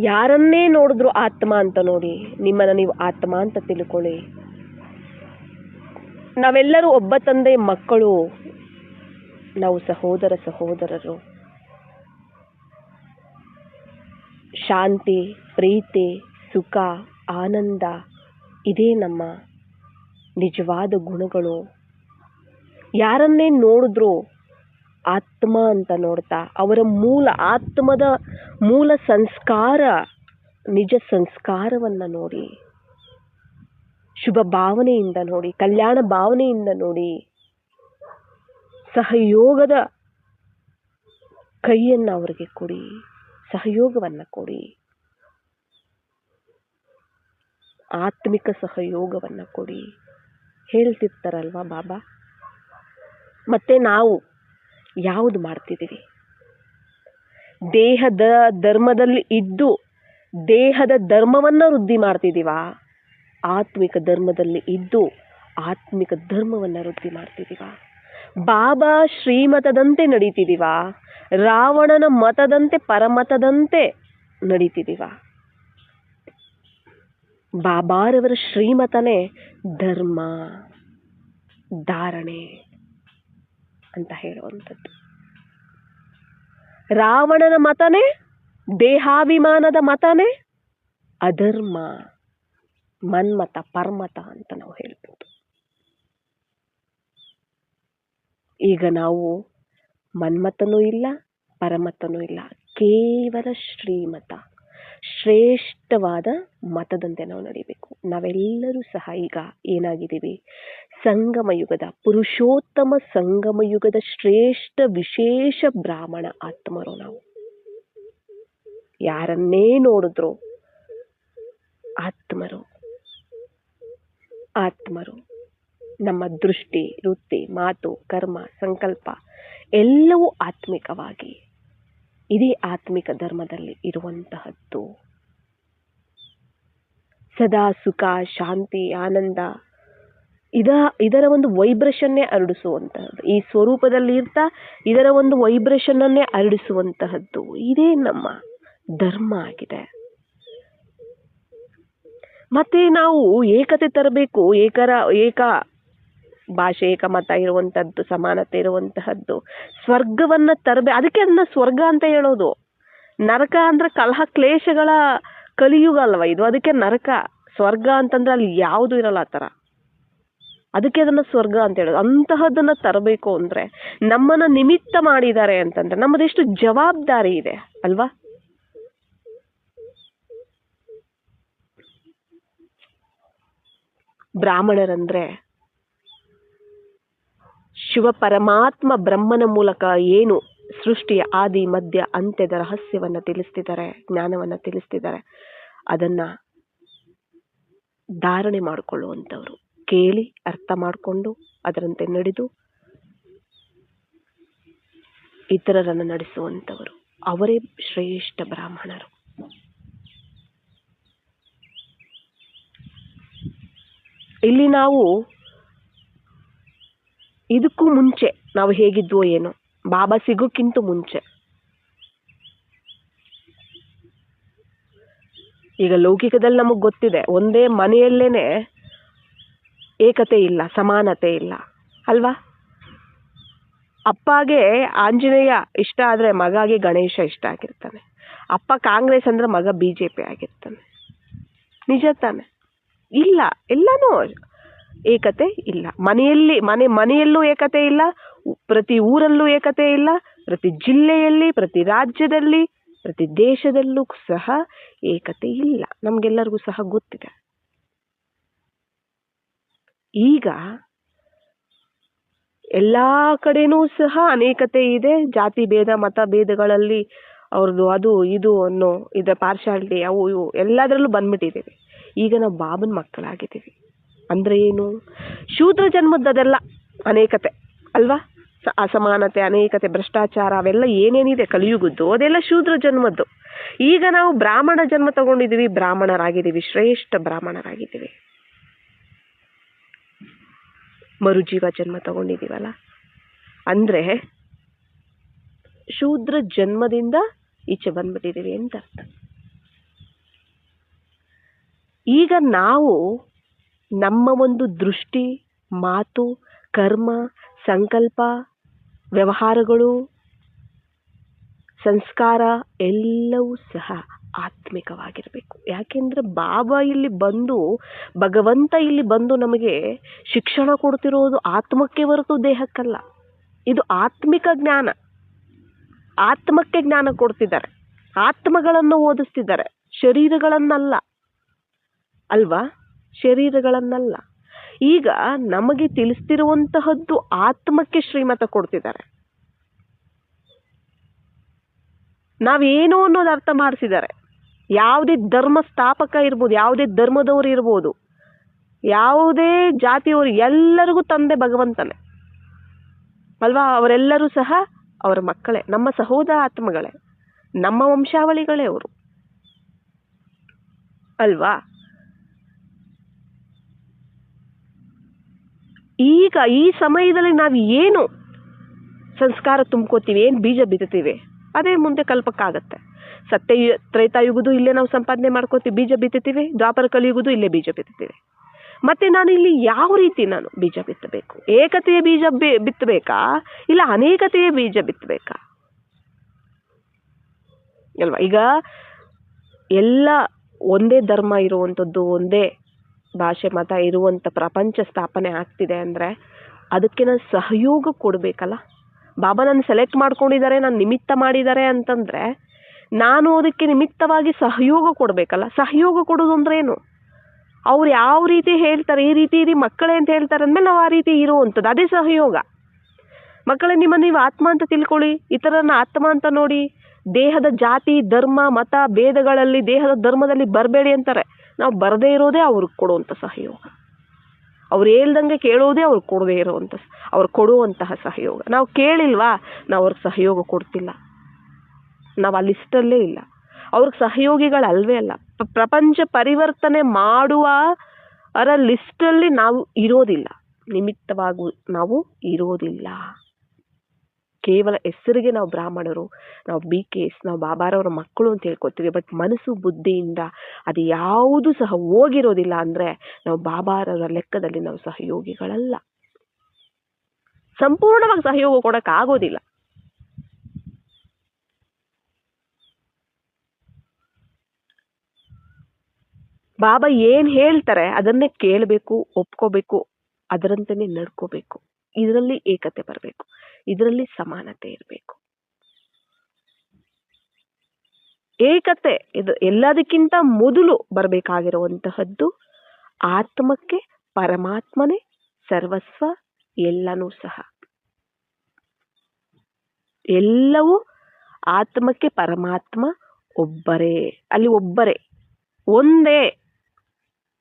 ಯಾರನ್ನೇ ನೋಡಿದ್ರು ಆತ್ಮ ಅಂತ ನೋಡಿ, ನಿಮ್ಮನ್ನ ನೀವು ಆತ್ಮ ಅಂತ ತಿಳ್ಕೊಳ್ಳಿ. ನಾವೆಲ್ಲರೂ ಒಬ್ಬ ತಂದೆ ಮಕ್ಕಳು, ನಾವು ಸಹೋದರರು. ಶಾಂತಿ, ಪ್ರೀತಿ, ಸುಖ, ಆನಂದ ಇದೇ ನಮ್ಮ ನಿಜವಾದ ಗುಣಗಳು. ಯಾರನ್ನೇ ನೋಡಿದ್ರು ಆತ್ಮ ಅಂತ ನೋಡ್ತಾ, ಅವರ ಆತ್ಮದ ಮೂಲ ಸಂಸ್ಕಾರ, ನಿಜ ಸಂಸ್ಕಾರವನ್ನ ನೋಡಿ, ಶುಭ ಭಾವನೆಯಿಂದ ನೋಡಿ, ಕಲ್ಯಾಣ ಭಾವನೆಯಿಂದ ನೋಡಿ, ಸಹಯೋಗದ ಕೈಯನ್ನ ಅವರಿಗೆ ಕೊಡಿ, ಸಹಯೋಗವನ್ನ ಕೊಡಿ, ಆತ್ಮಿಕ ಸಹಯೋಗವನ್ನ ಕೊಡಿ ಹೇಳ್ತಿರ್ತಾರಲ್ವಾ ಬಾಬಾ. ಮತ್ತೆ ನಾವು ಯಾವುದು ಮಾಡ್ತಿದ್ದೀವಿ? ದೇಹದ ಧರ್ಮದಲ್ಲಿ ಇದ್ದು ದೇಹದ ಧರ್ಮವನ್ನ ವೃದ್ಧಿ ಮಾಡ್ತಿದ್ದೀವಾ? ಆತ್ಮಿಕ ಧರ್ಮದಲ್ಲಿ ಇದ್ದು ಆತ್ಮಿಕ ಧರ್ಮವನ್ನ ವೃದ್ಧಿ ಮಾಡ್ತಿದ್ದೀವಾ? ಬಾಬಾ ಶ್ರೀಮತದಂತೆ ನಡೀತಿದ್ದೀವಾ? ರಾವಣನ ಮತದಂತೆ, ಪರಮತದಂತೆ ನಡೀತಿದ್ದೀವಾ? ಬಾಬಾರವರ ಶ್ರೀಮತನೇ ಧರ್ಮ ಧಾರಣೆ ಅಂತ ಹೇಳುವಂಥದ್ದು. ರಾವಣನ ಮತನೇ, ದೇಹಾಭಿಮಾನದ ಮತನೇ ಅಧರ್ಮ, ಮನ್ಮತ, ಪರಮತ ಅಂತ ನಾವು ಹೇಳ್ಬೋದು. ಈಗ ನಾವು ಮನ್ಮತನೂ ಇಲ್ಲ, ಪರಮತನೂ ಇಲ್ಲ, ಕೇವಲ ಶ್ರೀಮತ, ಶ್ರೇಷ್ಠವಾದ ಮತದಂತೆ ನಾವು ನಡಿಬೇಕು. ನಾವೆಲ್ಲರೂ ಸಹ ಈಗ ಏನಾಗಿದ್ದೀವಿ? ಸಂಗಮ ಯುಗದ, ಪುರುಷೋತ್ತಮ ಸಂಗಮ ಯುಗದ ಶ್ರೇಷ್ಠ ವಿಶೇಷ ಬ್ರಾಹ್ಮಣ ಆತ್ಮರು ನಾವು. ಯಾರನ್ನೇ ನೋಡಿದ್ರು ಆತ್ಮರು. ನಮ್ಮ ದೃಷ್ಟಿ, ವೃತ್ತಿ, ಮಾತು, ಕರ್ಮ, ಸಂಕಲ್ಪ ಎಲ್ಲವೂ ಆತ್ಮಿಕವಾಗಿ, ಇದೇ ಆತ್ಮಿಕ ಧರ್ಮದಲ್ಲಿ ಇರುವಂತಹದ್ದು. ಸದಾ ಸುಖ, ಶಾಂತಿ, ಆನಂದ ಇದರ ಒಂದು ವೈಬ್ರೇಷನ್ನೇ ಹರಡಿಸುವಂತಹದ್ದು. ಈ ಸ್ವರೂಪದಲ್ಲಿ ಇರ್ತಾ ಇದರ ಒಂದು ವೈಬ್ರೇಷನ್ ಅನ್ನೇ ಹರಡಿಸುವಂತಹದ್ದು ಇದೇ ನಮ್ಮ ಧರ್ಮ ಆಗಿದೆ. ಮತ್ತೆ ನಾವು ಏಕತೆ ತರಬೇಕು. ಏಕ ಭಾಷೆ, ಏಕ ಮತ ಇರುವಂತಹದ್ದು, ಸಮಾನತೆ ಇರುವಂತಹದ್ದು, ಸ್ವರ್ಗವನ್ನ ತರಬೇಕು. ಅದಕ್ಕೆ ಅದನ್ನ ಸ್ವರ್ಗ ಅಂತ ಹೇಳೋದು. ನರಕ ಅಂದ್ರೆ ಕಲಹ ಕ್ಲೇಶಗಳ ಕಲಿಯುಗ ಅಲ್ವಾ ಇದು, ಅದಕ್ಕೆ ನರಕ. ಸ್ವರ್ಗ ಅಂತಂದ್ರೆ ಅಲ್ಲಿ ಯಾವುದು ಇರಲ್ಲ ಆ ಥರ, ಅದಕ್ಕೆ ಅದನ್ನ ಸ್ವರ್ಗ ಅಂತ ಹೇಳೋದು. ಅಂತಹದನ್ನ ತರಬೇಕು ಅಂದ್ರೆ ನಮ್ಮನ್ನ ನಿಮಿತ್ತ ಮಾಡಿದ್ದಾರೆ ಅಂತಂದ್ರೆ ನಮ್ಮದೆಷ್ಟು ಜವಾಬ್ದಾರಿ ಇದೆ ಅಲ್ವಾ? ಬ್ರಾಹ್ಮಣರಂದ್ರೆ ಶಿವ ಪರಮಾತ್ಮ ಬ್ರಹ್ಮನ ಮೂಲಕ ಏನು ಸೃಷ್ಟಿಯ ಆದಿ ಮಧ್ಯ ಅಂತ್ಯದ ರಹಸ್ಯವನ್ನ ತಿಳಿಸ್ತಿದ್ದಾರೆ, ಜ್ಞಾನವನ್ನ ತಿಳಿಸ್ತಿದ್ದಾರೆ, ಅದನ್ನ ಧಾರಣೆ ಮಾಡಿಕೊಳ್ಳುವಂಥವ್ರು, ಕೇಳಿ ಅರ್ಥ ಮಾಡಿಕೊಂಡು ಅದರಂತೆ ನಡೆದು ಇತರರನ್ನು ನಡೆಸುವಂಥವರು, ಅವರೇ ಶ್ರೇಷ್ಠ ಬ್ರಾಹ್ಮಣರು. ಇಲ್ಲಿ ನಾವು ಇದಕ್ಕೂ ಮುಂಚೆ ನಾವು ಹೇಗಿದ್ವೋ ಏನೋ, ಬಾಬಾ ಸಿಗೋಕ್ಕಿಂತ ಮುಂಚೆ ಈಗ ಲೌಕಿಕದಲ್ಲಿ ನಮಗೆ ಗೊತ್ತಿದೆ, ಒಂದೇ ಮನೆಯಲ್ಲೇನೆ ಏಕತೆ ಇಲ್ಲ, ಸಮಾನತೆ ಇಲ್ಲ ಅಲ್ವಾ. ಅಪ್ಪಗೆ ಆಂಜನೇಯ ಇಷ್ಟ ಆದರೆ ಮಗಾಗಿ ಗಣೇಶ ಇಷ್ಟ ಆಗಿರ್ತಾನೆ, ಅಪ್ಪ ಕಾಂಗ್ರೆಸ್ ಅಂದ್ರೆ ಮಗ BJP ಆಗಿರ್ತಾನೆ. ನಿಜ ತಾನೆ? ಇಲ್ಲ, ಎಲ್ಲನೂ ಏಕತೆ ಇಲ್ಲ. ಮನೆಯಲ್ಲೂ ಏಕತೆ ಇಲ್ಲ, ಪ್ರತಿ ಊರಲ್ಲೂ ಏಕತೆ ಇಲ್ಲ, ಪ್ರತಿ ಜಿಲ್ಲೆಯಲ್ಲಿ, ಪ್ರತಿ ರಾಜ್ಯದಲ್ಲಿ, ಪ್ರತಿ ದೇಶದಲ್ಲೂ ಸಹ ಏಕತೆ ಇಲ್ಲ. ನಮ್ಗೆಲ್ಲರಿಗೂ ಸಹ ಗೊತ್ತಿದೆ. ಈಗ ಎಲ್ಲಾ ಕಡೆನೂ ಸಹ ಅನೇಕತೆ ಇದೆ. ಜಾತಿ ಭೇದ, ಮತ ಭೇದಗಳಲ್ಲಿ ಅವ್ರದ್ದು ಅದು ಇದು ಅನ್ನೋ ಪಾರ್ಶಾಲಿಟಿ ಅವು ಇವು ಎಲ್ಲದರಲ್ಲೂ ಬಂದ್ಬಿಟ್ಟಿದ್ದೀವಿ. ಈಗ ನಾವು ಬಾಬನ ಮಕ್ಕಳಾಗಿದ್ದೀವಿ ಅಂದ್ರೆ ಏನು? ಶೂದ್ರ ಜನ್ಮದ್ದೆಲ್ಲ ಅನೇಕತೆ ಅಲ್ವಾ, ಅಸಮಾನತೆ, ಅನೇಕತೆ, ಭ್ರಷ್ಟಾಚಾರ ಅವೆಲ್ಲ ಏನೇನಿದೆ ಕಲಿಯುಗದ್ದು ಅದೆಲ್ಲ ಶೂದ್ರ ಜನ್ಮದ್ದು. ಈಗ ನಾವು ಬ್ರಾಹ್ಮಣ ಜನ್ಮ ತಗೊಂಡಿದ್ದೀವಿ, ಬ್ರಾಹ್ಮಣರಾಗಿದ್ದೀವಿ, ಶ್ರೇಷ್ಠ ಬ್ರಾಹ್ಮಣರಾಗಿದ್ದೀವಿ. ಮರುಜೀವ ಜನ್ಮ ತಗೊಂಡಿದ್ದೀವಲ್ಲ, ಅಂದ್ರೆ ಶೂದ್ರ ಜನ್ಮದಿಂದ ಈಚೆ ಬಂದ್ಬಿಟ್ಟಿದ್ದೀವಿ ಅಂತ ಅರ್ಥ. ಈಗ ನಾವು ನಮ್ಮ ಒಂದು ದೃಷ್ಟಿ, ಮಾತು, ಕರ್ಮ, ಸಂಕಲ್ಪ, ವ್ಯವಹಾರಗಳು, ಸಂಸ್ಕಾರ ಎಲ್ಲವೂ ಸಹ ಆತ್ಮಿಕವಾಗಿರಬೇಕು. ಯಾಕೆಂದ್ರೆ ಬಾಬಾ ಇಲ್ಲಿ ಬಂದು, ಭಗವಂತ ಇಲ್ಲಿ ಬಂದು ನಮಗೆ ಶಿಕ್ಷಣ ಕೊಡ್ತಿರೋದು ಆತ್ಮಕ್ಕೆ ಹೊರತು ದೇಹಕ್ಕಲ್ಲ. ಇದು ಆತ್ಮಿಕ ಜ್ಞಾನ, ಆತ್ಮಕ್ಕೆ ಜ್ಞಾನ ಕೊಡ್ತಿದ್ದಾರೆ, ಆತ್ಮಗಳನ್ನು ಓದಿಸ್ತಿದ್ದಾರೆ, ಶರೀರಗಳನ್ನಲ್ಲ ಅಲ್ವಾ, ಶರೀರಗಳನ್ನಲ್ಲ. ಈಗ ನಮಗೆ ತಿಳಿಸ್ತಿರುವಂತಹದ್ದು ಆತ್ಮಕ್ಕೆ ಶ್ರೀಮತ ಕೊಡ್ತಿದ್ದಾರೆ. ನಾವೇನು ಅನ್ನೋದು ಅರ್ಥ ಮಾಡಿಸಿದ್ದಾರೆ. ಯಾವುದೇ ಧರ್ಮ ಸ್ಥಾಪಕ ಇರ್ಬೋದು, ಯಾವುದೇ ಧರ್ಮದವರು ಇರ್ಬೋದು, ಯಾವುದೇ ಜಾತಿಯವರು, ಎಲ್ಲರಿಗೂ ತಂದೆ ಭಗವಂತನೇ ಅಲ್ವಾ. ಅವರೆಲ್ಲರೂ ಸಹ ಅವರ ಮಕ್ಕಳೇ, ನಮ್ಮ ಸಹೋದರ ಆತ್ಮಗಳೇ, ನಮ್ಮ ವಂಶಾವಳಿಗಳೇ ಅವರು ಅಲ್ವಾ. ಈಗ ಈ ಸಮಯದಲ್ಲಿ ನಾವು ಏನು ಸಂಸ್ಕಾರ ತುಂಬ್ಕೋತೀವಿ, ಏನು ಬೀಜ ಬಿತ್ತೀವಿ, ಅದೇ ಮುಂದೆ ಕಲ್ಪಕ್ಕಾಗತ್ತೆ. ತ್ರೇತಾಯುಗದು ಇಲ್ಲೇ ನಾವು ಸಂಪಾದನೆ ಮಾಡ್ಕೋತೀವಿ, ಬೀಜ ಬಿತ್ತೀವಿ. ದ್ವಾಪರ ಕಲಿಯುಗದು ಇಲ್ಲೇ ಬೀಜ ಬಿತ್ತೀವಿ. ಮತ್ತೆ ನಾನು ಇಲ್ಲಿ ಯಾವ ರೀತಿ ನಾನು ಬೀಜ ಬಿತ್ತಬೇಕು? ಏಕತೆಯ ಬೀಜ ಬಿತ್ತಬೇಕಾ, ಇಲ್ಲ ಅನೇಕತೆಯ ಬೀಜ ಬಿತ್ತಬೇಕಾ ಅಲ್ವಾ. ಈಗ ಎಲ್ಲ ಒಂದೇ ಧರ್ಮ ಇರುವಂಥದ್ದು, ಒಂದೇ ಭಾಷೆ, ಮತ ಇರುವಂಥ ಪ್ರಪಂಚ ಸ್ಥಾಪನೆ ಆಗ್ತಿದೆ ಅಂದ್ರೆ ಅದಕ್ಕೆ ನಾನು ಸಹಯೋಗ ಕೊಡಬೇಕಲ್ಲ. ಬಾಬಾ ನನ್ನ ಸೆಲೆಕ್ಟ್ ಮಾಡ್ಕೊಂಡಿದ್ದಾರೆ, ನಾನು ನಿಮಿತ್ತ ಮಾಡಿದ್ದಾರೆ ಅಂತಂದ್ರೆ ನಾನು ಅದಕ್ಕೆ ನಿಮಿತ್ತವಾಗಿ ಸಹಯೋಗ ಕೊಡಬೇಕಲ್ಲ. ಸಹಯೋಗ ಕೊಡೋದು ಅಂದ್ರೆ ಏನು? ಅವ್ರು ಯಾವ ರೀತಿ ಹೇಳ್ತಾರೆ, ಈ ರೀತಿ ಇರಿ ಮಕ್ಕಳೇ ಅಂತ ಹೇಳ್ತಾರೆ ಅಂದಮೇಲೆ ನಾವು ಆ ರೀತಿ ಇರುವಂಥದ್ದು, ಅದೇ ಸಹಯೋಗ. ಮಕ್ಕಳೇ, ನೀವು ಆತ್ಮ ಅಂತ ತಿಳ್ಕೊಳ್ಳಿ, ಇತರನ್ನ ಆತ್ಮ ಅಂತ ನೋಡಿ. ದೇಹದ ಜಾತಿ, ಧರ್ಮ, ಮತ ಭೇದಗಳಲ್ಲಿ, ದೇಹದ ಧರ್ಮದಲ್ಲಿ ಬರಬೇಡಿ ಅಂತಾರೆ. ನಾವು ಬರದೇ ಇರೋದೇ ಅವ್ರಿಗೆ ಕೊಡುವಂಥ ಸಹಯೋಗ. ಅವ್ರು ಹೇಳ್ದಂಗೆ ಕೇಳೋದೇ ಅವ್ರಿಗೆ ಕೊಡದೇ ಇರೋವಂಥ, ಅವ್ರು ಕೊಡುವಂತಹ ಸಹಯೋಗ. ನಾವು ಕೇಳಿಲ್ವಾ, ನಾವು ಅವ್ರಿಗೆ ಸಹಯೋಗ ಕೊಡ್ತಿಲ್ಲ, ನಾವು ಆ ಲಿಸ್ಟಲ್ಲೇ ಇಲ್ಲ. ಅವ್ರಿಗೆ ಸಹಯೋಗಿಗಳಲ್ವೇ ಅಲ್ಲ. ಪ್ರಪಂಚ ಪರಿವರ್ತನೆ ಮಾಡುವ ಲಿಸ್ಟಲ್ಲಿ ನಾವು ಇರೋದಿಲ್ಲ, ನಿಮಿತ್ತವಾಗಿ ನಾವು ಇರೋದಿಲ್ಲ. ಕೇವಲ ಹೆಸರಿಗೆ ನಾವು ಬ್ರಾಹ್ಮಣರು, ನಾವು BKS, ನಾವು ಬಾಬಾರವರ ಮಕ್ಕಳು ಅಂತ ಹೇಳ್ಕೊತೀವಿ. ಬಟ್ ಮನಸ್ಸು ಬುದ್ಧಿಯಿಂದ ಅದು ಯಾವುದು ಸಹ ಹೋಗಿರೋದಿಲ್ಲ ಅಂದ್ರೆ ನಾವು ಬಾಬಾರವರ ಲೆಕ್ಕದಲ್ಲಿ ನಾವು ಸಹಯೋಗಿಗಳಲ್ಲ. ಸಂಪೂರ್ಣವಾಗಿ ಸಹಯೋಗ ಕೊಡಕ್ ಆಗೋದಿಲ್ಲ. ಬಾಬಾ ಏನ್ ಹೇಳ್ತಾರೆ ಅದನ್ನೇ ಕೇಳಬೇಕು, ಒಪ್ಕೋಬೇಕು, ಅದರಂತೆನೇ ನಡ್ಕೋಬೇಕು. ಇದರಲ್ಲಿ ಏಕತೆ ಬರಬೇಕು, ಇದರಲ್ಲಿ ಸಮಾನತೆ ಇರಬೇಕು. ಏಕತೆ ಇದು ಎಲ್ಲದಕ್ಕಿಂತ ಮೊದಲು ಬರಬೇಕಾಗಿರುವಂತಹದ್ದು. ಆತ್ಮಕ್ಕೆ ಪರಮಾತ್ಮನೇ ಸರ್ವಸ್ವ, ಎಲ್ಲನೂ ಸಹ ಎಲ್ಲವೂ ಆತ್ಮಕ್ಕೆ ಪರಮಾತ್ಮ ಒಬ್ಬರೇ, ಅಲ್ಲಿ ಒಬ್ಬರೇ, ಒಂದೇ.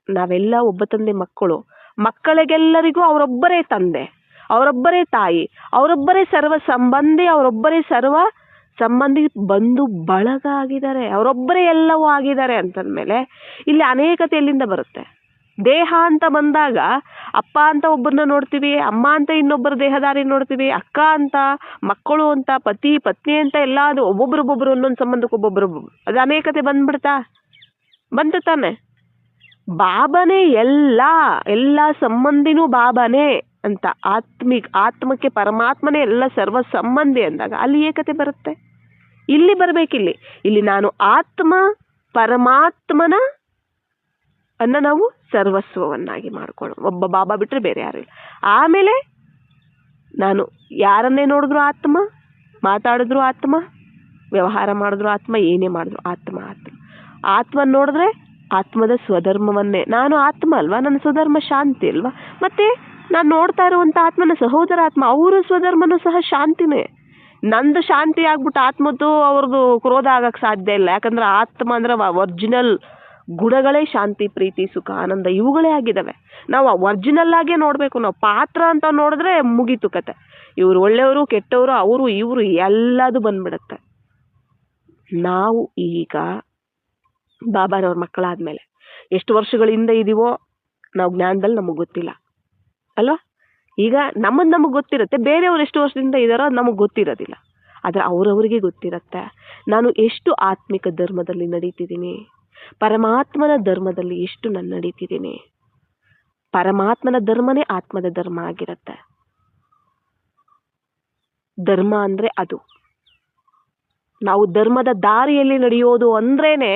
ನಾವೆಲ್ಲ ಒಬ್ಬ ತಂದೆ ಮಕ್ಕಳು. ಮಕ್ಕಳಿಗೆಲ್ಲರಿಗೂ ಅವರೊಬ್ಬರೇ ತಂದೆ, ಅವರೊಬ್ಬರೇ ತಾಯಿ, ಅವರೊಬ್ಬರೇ ಸರ್ವ ಸಂಬಂಧಿ, ಅವರೊಬ್ಬರೇ ಸರ್ವ ಸಂಬಂಧಿ ಬಂಧು ಬಳಗ ಆಗಿದ್ದಾರೆ, ಅವರೊಬ್ಬರೇ ಎಲ್ಲವೂ ಆಗಿದ್ದಾರೆ ಅಂತಂದ್ಮೇಲೆ ಇಲ್ಲಿ ಅನೇಕತೆ ಎಲ್ಲಿಂದ ಬರುತ್ತೆ? ದೇಹ ಅಂತ ಬಂದಾಗ ಅಪ್ಪ ಅಂತ ಒಬ್ಬರನ್ನ ನೋಡ್ತೀವಿ, ಅಮ್ಮ ಅಂತ ಇನ್ನೊಬ್ಬರು ದೇಹದಾರಿ ನೋಡ್ತೀವಿ, ಅಕ್ಕ ಅಂತ, ಮಕ್ಕಳು ಅಂತ, ಪತಿ ಪತ್ನಿ ಅಂತ ಎಲ್ಲ ಅದು ಒಬ್ಬೊಬ್ರೊಬ್ಬೊಬ್ರು ಒಂದೊಂದು ಸಂಬಂಧಕ್ಕೆ ಒಬ್ಬೊಬ್ರು. ಅದು ಅನೇಕತೆ ಬಂದ್ಬಿಡ್ತಾ? ಬಂತು ತಾನೆ. ಬಾಬನೇ ಎಲ್ಲ ಸಂಬಂಧಿನೂ ಬಾಬನೇ ಅಂತ ಆತ್ಮಕ್ಕೆ ಪರಮಾತ್ಮನೇ ಎಲ್ಲ ಸರ್ವ ಸಂಬಂಧಿ ಅಂದಾಗ ಅಲ್ಲಿ ಏಕತೆ ಬರುತ್ತೆ. ಇಲ್ಲಿ ಬರ್ಬೇಕಿಲ್ಲಿ. ಇಲ್ಲಿ ನಾನು ಆತ್ಮ ಪರಮಾತ್ಮನ ಅನ್ನ ನಾವು ಸರ್ವಸ್ವವನ್ನಾಗಿ ಮಾಡ್ಕೊಳ್ಳೋ. ಒಬ್ಬ ಬಾಬಾ ಬಿಟ್ರೆ ಬೇರೆ ಯಾರು ಇಲ್ಲ. ಆಮೇಲೆ ನಾನು ಯಾರನ್ನೇ ನೋಡಿದ್ರು ಆತ್ಮ, ಮಾತಾಡಿದ್ರು ಆತ್ಮ, ವ್ಯವಹಾರ ಮಾಡಿದ್ರು ಆತ್ಮ, ಏನೇ ಮಾಡಿದ್ರು ಆತ್ಮ. ಆತ್ಮ ನೋಡಿದ್ರೆ ಆತ್ಮದ ಸ್ವಧರ್ಮವನ್ನೇ, ನಾನು ಆತ್ಮ ಅಲ್ವಾ, ನನ್ನ ಸ್ವಧರ್ಮ ಶಾಂತಿ ಅಲ್ವಾ, ಮತ್ತೆ ನಾನು ನೋಡ್ತಾ ಇರುವಂತ ಆತ್ಮನ ಸಹೋದರ ಆತ್ಮ, ಅವರ ಸ್ವಧರ್ಮನೂ ಸಹ ಶಾಂತಿನೇ. ನಂದು ಶಾಂತಿ ಆಗ್ಬಿಟ್ಟು ಆತ್ಮದ್ದು ಅವ್ರದ್ದು ಕ್ರೋಧ ಆಗಕ್ಕೆ ಸಾಧ್ಯ ಇಲ್ಲ. ಯಾಕಂದ್ರೆ ಆತ್ಮ ಅಂದ್ರೆ ಒರಿಜಿನಲ್ ಗುಣಗಳೇ ಶಾಂತಿ, ಪ್ರೀತಿ, ಸುಖ, ಆನಂದ ಇವುಗಳೇ ಆಗಿದ್ದಾವೆ. ನಾವು ಒರಿಜಿನಲ್ ಆಗೇ ನೋಡ್ಬೇಕು. ನಾವು ಪಾತ್ರ ಅಂತ ನೋಡಿದ್ರೆ ಮುಗೀತು ಕತೆ. ಇವ್ರು ಒಳ್ಳೆಯವರು, ಕೆಟ್ಟವರು, ಅವರು ಇವರು ಎಲ್ಲದು ಬಂದ್ಬಿಡುತ್ತೆ. ನಾವು ಈಗ ಬಾಬಾರವ್ರ ಮಕ್ಕಳಾದ್ಮೇಲೆ ಎಷ್ಟು ವರ್ಷಗಳಿಂದ ಇದೀವೋ ನಾವು ಜ್ಞಾನದಲ್ಲಿ ನಮಗೆ ಗೊತ್ತಿಲ್ಲ ಅಲ್ವಾ. ಈಗ ನಮಗೆ ಗೊತ್ತಿರುತ್ತೆ, ಬೇರೆಯವ್ರು ಎಷ್ಟು ವರ್ಷದಿಂದ ಇದ್ದಾರೋ ನಮಗೆ ಗೊತ್ತಿರೋದಿಲ್ಲ. ಆದರೆ ಅವರವರಿಗೆ ಗೊತ್ತಿರುತ್ತೆ. ನಾನು ಎಷ್ಟು ಆತ್ಮಿಕ ಧರ್ಮದಲ್ಲಿ ನಡೀತಿದ್ದೀನಿ, ಪರಮಾತ್ಮನ ಧರ್ಮದಲ್ಲಿ ಎಷ್ಟು ನಾನು ನಡೀತಿದ್ದೀನಿ. ಪರಮಾತ್ಮನ ಧರ್ಮನೇ ಆತ್ಮದ ಧರ್ಮ ಆಗಿರುತ್ತೆ. ಧರ್ಮ ಅಂದ್ರೆ ಅದು. ನಾವು ಧರ್ಮದ ದಾರಿಯಲ್ಲಿ ನಡೆಯೋದು ಅಂದ್ರೇನೆ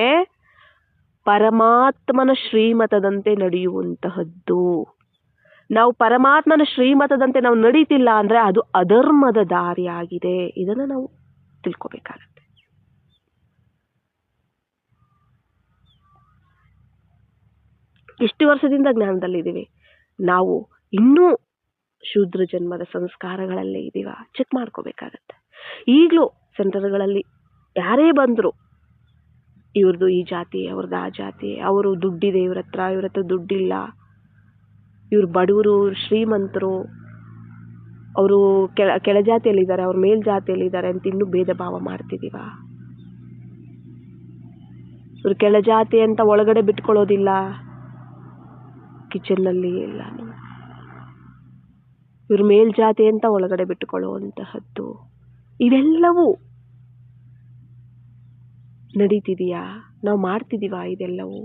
ಪರಮಾತ್ಮನ ಶ್ರೀಮತದಂತೆ ನಡೆಯುವಂತಹದ್ದು. ನಾವು ಪರಮಾತ್ಮನ ಶ್ರೀಮತದಂತೆ ನಾವು ನಡೀತಿಲ್ಲ ಅಂದ್ರೆ ಅದು ಅಧರ್ಮದ ದಾರಿ ಆಗಿದೆ. ಇದನ್ನ ನಾವು ತಿಳ್ಕೊಬೇಕಾಗತ್ತೆ. ಎಷ್ಟು ವರ್ಷದಿಂದ ಜ್ಞಾನದಲ್ಲಿದ್ದೀವಿ ನಾವು? ಇನ್ನೂ ಶೂದ್ರ ಜನ್ಮದ ಸಂಸ್ಕಾರಗಳಲ್ಲೇ ಇದೀವ, ಚೆಕ್ ಮಾಡ್ಕೋಬೇಕಾಗತ್ತೆ. ಈಗಲೂ ಸೆಂಟರ್ಗಳಲ್ಲಿ ಯಾರೇ ಬಂದ್ರು ಇವ್ರದ್ದು ಈ ಜಾತಿ, ಅವ್ರದ್ದು ಆ ಜಾತಿ, ಅವರು ದುಡ್ಡಿದೆ ಇವ್ರ ಹತ್ರ ದುಡ್ಡಿಲ್ಲ, ಇವ್ರು ಬಡವರು, ಶ್ರೀಮಂತರು, ಅವರು ಕೆಳಜಾತಿಯಲ್ಲಿದ್ದಾರೆ, ಅವ್ರು ಮೇಲ್ಜಾತಿಯಲ್ಲಿದ್ದಾರೆ ಅಂತ ಇನ್ನೂ ಭೇದ ಭಾವ ಮಾಡ್ತಿದೀವ. ಇವ್ರು ಕೆಳಜಾತಿ ಅಂತ ಒಳಗಡೆ ಬಿಟ್ಕೊಳ್ಳೋದಿಲ್ಲ ಕಿಚನ್ನಲ್ಲಿ ಎಲ್ಲ. ಇವ್ರು ಮೇಲ್ಜಾತಿ ಅಂತ ಒಳಗಡೆ ಬಿಟ್ಟುಕೊಳ್ಳುವಂತಹದ್ದು ಇದೆಲ್ಲವೂ ನಡೀತಿದೆಯಾ? ನಾವು ಮಾಡ್ತಿದೀವ ಇದೆಲ್ಲವೂ?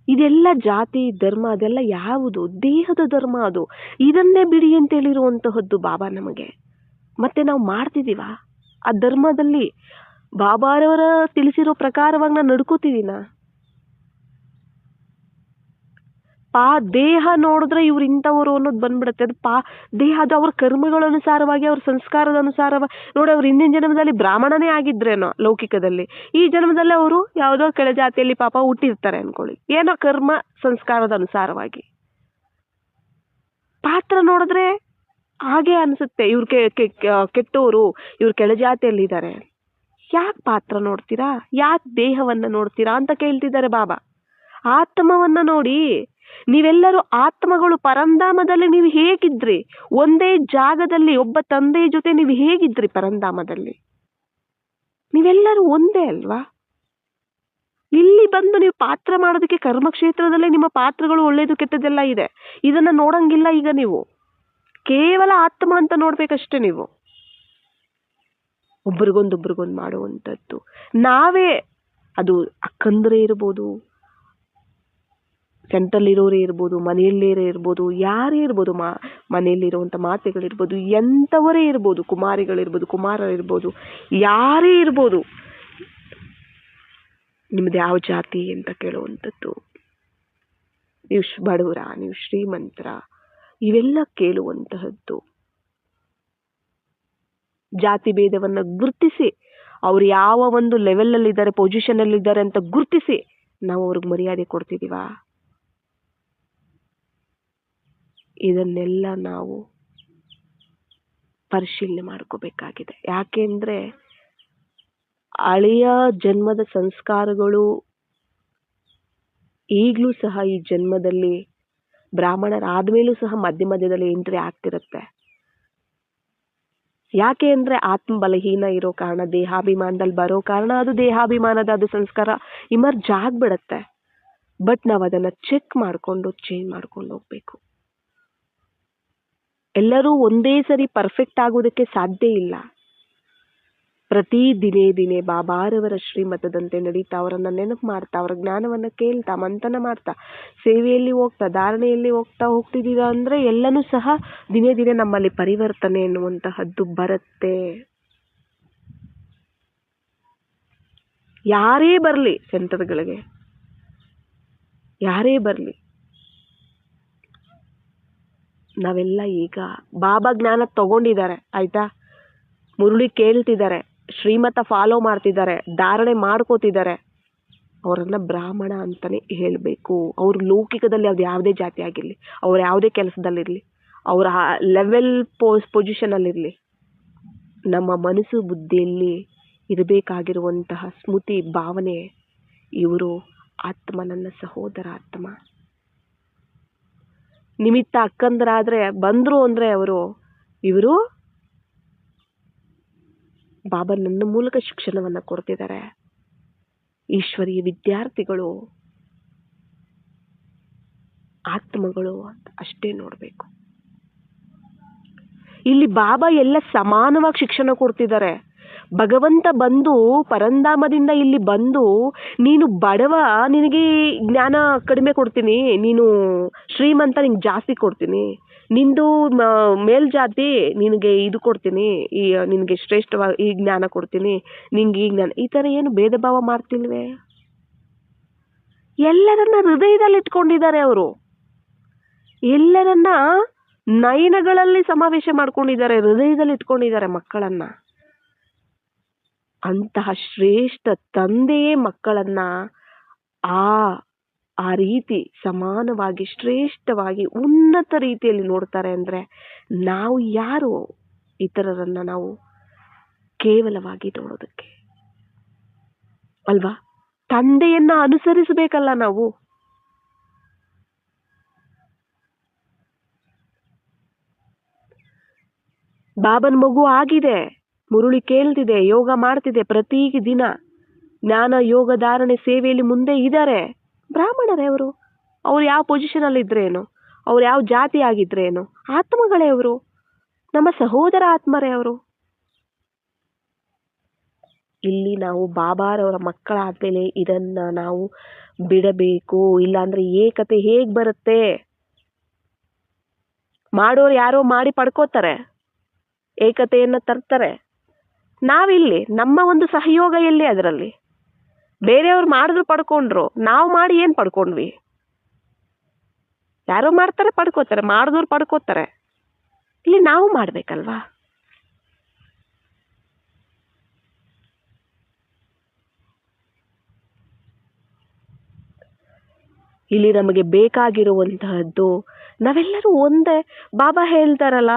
ಇದೆಲ್ಲ ಜಾತಿ ಧರ್ಮ ಅದೆಲ್ಲ ಯಾವುದು? ದೇಹದ ಧರ್ಮ ಅದು. ಇದನ್ನೇ ಬಿಡಿ ಅಂತ ಹೇಳಿರುವಂತಹದ್ದು ಬಾಬಾ ನಮಗೆ. ಮತ್ತೆ ನಾವು ಮಾಡ್ತಿದೀವ ಆ ಧರ್ಮದಲ್ಲಿ? ಬಾಬಾರವರ ತಿಳಿಸಿರೋ ಪ್ರಕಾರವಾಗಿ ನಾನು ನಡ್ಕೋತಿದ್ದೀನ? ದೇಹ ನೋಡಿದ್ರೆ ಇವ್ರು ಇಂಥವ್ರು ಅನ್ನೋದು ಬಂದ್ಬಿಡುತ್ತೆ. ಅದು ದೇಹ ಅದು ಅವ್ರ ಕರ್ಮಗಳ ಅನುಸಾರವಾಗಿ, ಅವ್ರ ಸಂಸ್ಕಾರದ ಅನುಸಾರವಾಗಿ. ನೋಡಿ, ಅವ್ರು ಹಿಂದಿನ ಜನ್ಮದಲ್ಲಿ ಬ್ರಾಹ್ಮಣನೇ ಆಗಿದ್ರೇನೋ ಲೌಕಿಕದಲ್ಲಿ, ಈ ಜನ್ಮದಲ್ಲಿ ಅವರು ಯಾವುದೋ ಕೆಳಜಾತಿಯಲ್ಲಿ ಪಾಪ ಹುಟ್ಟಿರ್ತಾರೆ ಅನ್ಕೊಳ್ಳಿ, ಏನೋ ಕರ್ಮ ಸಂಸ್ಕಾರದ ಅನುಸಾರವಾಗಿ. ಪಾತ್ರ ನೋಡಿದ್ರೆ ಹಾಗೆ ಅನ್ಸುತ್ತೆ, ಇವ್ರ ಕೆಟ್ಟವರು, ಇವ್ರ ಕೆಳಜಾತಿಯಲ್ಲಿದ್ದಾರೆ. ಯಾಕೆ ಪಾತ್ರ ನೋಡ್ತೀರಾ? ಯಾಕೆ ದೇಹವನ್ನ ನೋಡ್ತೀರಾ ಅಂತ ಕೇಳ್ತಿದ್ದಾರೆ ಬಾಬಾ. ಆತ್ಮವನ್ನ ನೋಡಿ. ನೀವೆಲ್ಲರೂ ಆತ್ಮಗಳು. ಪರಂಧಾಮದಲ್ಲಿ ನೀವು ಹೇಗಿದ್ರಿ? ಒಂದೇ ಜಾಗದಲ್ಲಿ ಒಬ್ಬ ತಂದೆಯ ಜೊತೆ ನೀವು ಹೇಗಿದ್ರಿ ಪರಂಧಾಮದಲ್ಲಿ? ನೀವೆಲ್ಲರೂ ಒಂದೇ ಅಲ್ವಾ? ಇಲ್ಲಿ ಬಂದು ನೀವು ಪಾತ್ರ ಮಾಡೋದಕ್ಕೆ ಕರ್ಮಕ್ಷೇತ್ರದಲ್ಲೇ ನಿಮ್ಮ ಪಾತ್ರಗಳು ಒಳ್ಳೇದು ಕೆಟ್ಟದೆಲ್ಲ ಇದೆ. ಇದನ್ನ ನೋಡಂಗಿಲ್ಲ ಈಗ ನೀವು. ಕೇವಲ ಆತ್ಮ ಅಂತ ನೋಡ್ಬೇಕಷ್ಟೇ ನೀವು. ಒಬ್ರಿಗೊಂದು ಮಾಡುವಂಥದ್ದು ನಾವೇ. ಅದು ಅಕ್ಕಂದ್ರೆ ಇರ್ಬೋದು, ಸೆಂಟ್ರಲ್ ಇರೋರೇ ಇರ್ಬೋದು, ಮನೆಯಲ್ಲೇ ಇರ್ಬೋದು, ಯಾರೇ ಇರ್ಬೋದು, ಮನೆಯಲ್ಲಿರುವಂಥ ಮಾತೆಗಳಿರ್ಬೋದು, ಎಂಥವರೇ ಇರ್ಬೋದು, ಕುಮಾರಿಗಳಿರ್ಬೋದು, ಕುಮಾರರಿರ್ಬೋದು, ಯಾರೇ ಇರ್ಬೋದು. ನಿಮ್ದು ಯಾವ ಜಾತಿ ಅಂತ ಕೇಳುವಂಥದ್ದು, ನೀವು ಬಡವರ, ನೀವು ಶ್ರೀಮಂತರ, ಇವೆಲ್ಲ ಕೇಳುವಂತಹದ್ದು. ಜಾತಿ ಭೇದವನ್ನ ಗುರುತಿಸಿ ಅವ್ರು ಯಾವ ಒಂದು ಲೆವೆಲ್ ಅಲ್ಲಿ ಇದ್ದಾರೆ, ಪೊಸಿಷನ್ ಅಲ್ಲಿ ಇದ್ದಾರೆ ಅಂತ ಗುರುತಿಸಿ ನಾವು ಅವ್ರಿಗೆ ಮರ್ಯಾದೆ ಕೊಡ್ತಿದೀವ? ಇದನ್ನೆಲ್ಲ ನಾವು ಪರಿಶೀಲನೆ ಮಾಡ್ಕೋಬೇಕಾಗಿದೆ. ಯಾಕೆಂದ್ರೆ ಹಳೆಯ ಜನ್ಮದ ಸಂಸ್ಕಾರಗಳು ಈಗಲೂ ಸಹ ಈ ಜನ್ಮದಲ್ಲಿ ಬ್ರಾಹ್ಮಣರಾದ್ಮೇಲೂ ಸಹ ಮಧ್ಯ ಮಧ್ಯದಲ್ಲಿ ಎಂಟ್ರಿ ಆಗ್ತಿರುತ್ತೆ. ಯಾಕೆ ಅಂದ್ರೆ ಆತ್ಮ ಬಲಹೀನ ಇರೋ ಕಾರಣ, ದೇಹಾಭಿಮಾನದಲ್ಲಿ ಬರೋ ಕಾರಣ, ಅದು ದೇಹಾಭಿಮಾನದ ಅದು ಸಂಸ್ಕಾರ ಇಮರ್ಜ್ ಆಗ್ಬಿಡತ್ತೆ. ಬಟ್ ನಾವು ಅದನ್ನ ಚೆಕ್ ಮಾಡ್ಕೊಂಡು ಚೇಂಜ್ ಮಾಡ್ಕೊಂಡು ಹೋಗ್ಬೇಕು. ಎಲ್ಲರೂ ಒಂದೇ ಸರಿ ಪರ್ಫೆಕ್ಟ್ ಆಗೋದಕ್ಕೆ ಸಾಧ್ಯ ಇಲ್ಲ. ಪ್ರತಿ ದಿನೇ ಬಾಬಾರವರ ಶ್ರೀಮತದಂತೆ ನಡೀತಾ, ಅವರನ್ನ ನೆನಪು ಮಾಡ್ತಾ, ಅವರ ಜ್ಞಾನವನ್ನ ಕೇಳ್ತಾ, ಮಂಥನ ಮಾಡ್ತಾ, ಸೇವೆಯಲ್ಲಿ ಹೋಗ್ತಾ, ಧಾರಣೆಯಲ್ಲಿ ಹೋಗ್ತಿದ್ದೀರಾ ಅಂದ್ರೆ ಎಲ್ಲನೂ ಸಹ ದಿನೇ ನಮ್ಮಲ್ಲಿ ಪರಿವರ್ತನೆ ಎನ್ನುವಂತಹದ್ದು ಬರುತ್ತೆ. ಯಾರೇ ಬರ್ಲಿ ಸೆಂಟರ್ಗಳಿಗೆ, ಯಾರೇ ಬರ್ಲಿ, ನಾವೆಲ್ಲ ಈಗ ಬಾಬಾ ಜ್ಞಾನ ತಗೊಂಡಿದ್ದಾರೆ ಆಯ್ತಾ, ಮುರುಳಿ ಕೇಳ್ತಿದ್ದಾರೆ, ಶ್ರೀಮತ ಫಾಲೋ ಮಾಡ್ತಿದ್ದಾರೆ, ಧಾರಣೆ ಮಾಡ್ಕೋತಿದ್ದಾರೆ, ಅವರನ್ನ ಬ್ರಾಹ್ಮಣ ಅಂತಾನೆ ಹೇಳ್ಬೇಕು. ಅವ್ರ ಲೌಕಿಕದಲ್ಲಿ ಅದು ಯಾವುದೇ ಜಾತಿ ಆಗಿರ್ಲಿ, ಅವ್ರ ಯಾವುದೇ ಕೆಲಸದಲ್ಲಿರ್ಲಿ, ಅವರ ಲೆವೆಲ್ ಪೊಸಿಷನ್ ಅಲ್ಲಿರ್ಲಿ, ನಮ್ಮ ಮನಸ್ಸು ಬುದ್ಧಿಯಲ್ಲಿ ಇರಬೇಕಾಗಿರುವಂತಹ ಸ್ಮೃತಿ ಭಾವನೆ, ಇವರು ಆತ್ಮ, ನನ್ನ ಸಹೋದರ ಆತ್ಮ. ನಿಮಿತ್ತ ಅಕ್ಕಂದರಾದ್ರೆ ಬಂದ್ರು ಅಂದ್ರೆ ಇವರು ಬಾಬಾ ನನ್ನ ಮೂಲಕ ಶಿಕ್ಷಣವನ್ನ ಕೊಡ್ತಿದ್ದಾರೆ, ಈಶ್ವರೀಯ ವಿದ್ಯಾರ್ಥಿಗಳು, ಆತ್ಮಗಳು ಅಂತ ಅಷ್ಟೇ ನೋಡ್ಬೇಕು. ಇಲ್ಲಿ ಬಾಬಾ ಎಲ್ಲ ಸಮಾನವಾಗಿ ಶಿಕ್ಷಣ ಕೊಡ್ತಿದ್ದಾರೆ. ಭಗವಂತ ಬಂದು ಪರಂಧಾಮದಿಂದ ಇಲ್ಲಿ ಬಂದು, ನೀನು ಬಡವ ನಿನಗೆ ಜ್ಞಾನ ಕಡಿಮೆ ಕೊಡ್ತೀನಿ, ನೀನು ಶ್ರೀಮಂತ ನಿಂಗೆ ಜಾಸ್ತಿ ಕೊಡ್ತೀನಿ, ನಿಂದು ಮೇಲ್ಜಾತಿ ನಿನಗೆ ಇದು ಕೊಡ್ತೀನಿ, ನಿನಗೆ ಶ್ರೇಷ್ಠವಾಗಿ ಈ ಜ್ಞಾನ ಕೊಡ್ತೀನಿ, ನಿಂಗೆ ಈ ಜ್ಞಾನ, ಈ ಥರ ಏನು ಭೇದ ಭಾವ ಮಾಡ್ತಿಲ್ವೇ? ಎಲ್ಲರನ್ನ ಹೃದಯದಲ್ಲಿ ಇಟ್ಕೊಂಡಿದ್ದಾರೆ ಅವರು. ಎಲ್ಲರನ್ನ ನಯನಗಳಲ್ಲಿ ಸಮಾವೇಶ ಮಾಡ್ಕೊಂಡಿದ್ದಾರೆ, ಹೃದಯದಲ್ಲಿ ಇಟ್ಕೊಂಡಿದ್ದಾರೆ ಮಕ್ಕಳನ್ನ. ಅಂತಹ ಶ್ರೇಷ್ಠ ತಂದೆಯೇ ಮಕ್ಕಳನ್ನ ಆ ರೀತಿ ಸಮಾನವಾಗಿ, ಶ್ರೇಷ್ಠವಾಗಿ, ಉನ್ನತ ರೀತಿಯಲ್ಲಿ ನೋಡ್ತಾರೆ ಅಂದ್ರೆ ನಾವು ಯಾರು ಇತರರನ್ನ ನಾವು ಕೇವಲವಾಗಿ ನೋಡೋದಕ್ಕೆ ಅಲ್ವಾ? ತಂದೆಯನ್ನ ಅನುಸರಿಸಬೇಕಲ್ಲ ನಾವು. ಬಾಬನ್ ಮಗು ಆಗಿದೆ, ಮುರುಳಿ ಕೇಳ್ತಿದೆ, ಯೋಗ ಮಾಡ್ತಿದೆ, ಪ್ರತಿ ದಿನ ಜ್ಞಾನ ಯೋಗ ಧಾರಣೆ ಸೇವೆಯಲ್ಲಿ ಮುಂದೆ ಇದ್ದಾರೆ. ಬ್ರಾಹ್ಮಣರೇ ಅವರು. ಅವ್ರು ಯಾವ ಪೊಸಿಷನ್ ಅಲ್ಲಿ ಇದ್ರೇನು, ಅವ್ರು ಯಾವ ಜಾತಿ ಆಗಿದ್ರೇನು, ಆತ್ಮಗಳೇ ಅವರು, ನಮ್ಮ ಸಹೋದರ ಆತ್ಮರೇ ಅವರು. ಇಲ್ಲಿ ನಾವು ಬಾಬಾರವರ ಮಕ್ಕಳಾದ್ಮೇಲೆ ಇದನ್ನ ನಾವು ಬಿಡಬೇಕು. ಇಲ್ಲಾಂದ್ರೆ ಏಕತೆ ಹೇಗ್ ಬರುತ್ತೆ? ಮಾಡೋರು ಯಾರೋ ಮಾಡಿ ಪಡ್ಕೋತಾರೆ, ಏಕತೆಯನ್ನ ತರ್ತಾರೆ. ನಾವಿಲ್ಲಿ ನಮ್ಮ ಒಂದು ಸಹಯೋಗ ಎಲ್ಲಿ ಅದರಲ್ಲಿ? ಬೇರೆಯವ್ರು ಮಾಡಿದ್ರು ಪಡ್ಕೊಂಡ್ರು, ನಾವು ಮಾಡಿ ಏನ್ ಪಡ್ಕೊಂಡ್ವಿ? ಯಾರೋ ಮಾಡ್ತಾರೆ ಪಡ್ಕೋತಾರೆ, ಮಾಡಿದವ್ರು ಪಡ್ಕೋತಾರೆ. ಇಲ್ಲಿ ನಾವು ಮಾಡ್ಬೇಕಲ್ವಾ? ಇಲ್ಲಿ ನಮಗೆ ಬೇಕಾಗಿರುವಂತಹದ್ದು ನಾವೆಲ್ಲರೂ ಒಂದೇ. ಬಾಬಾ ಹೇಳ್ತಾರಲ್ಲ,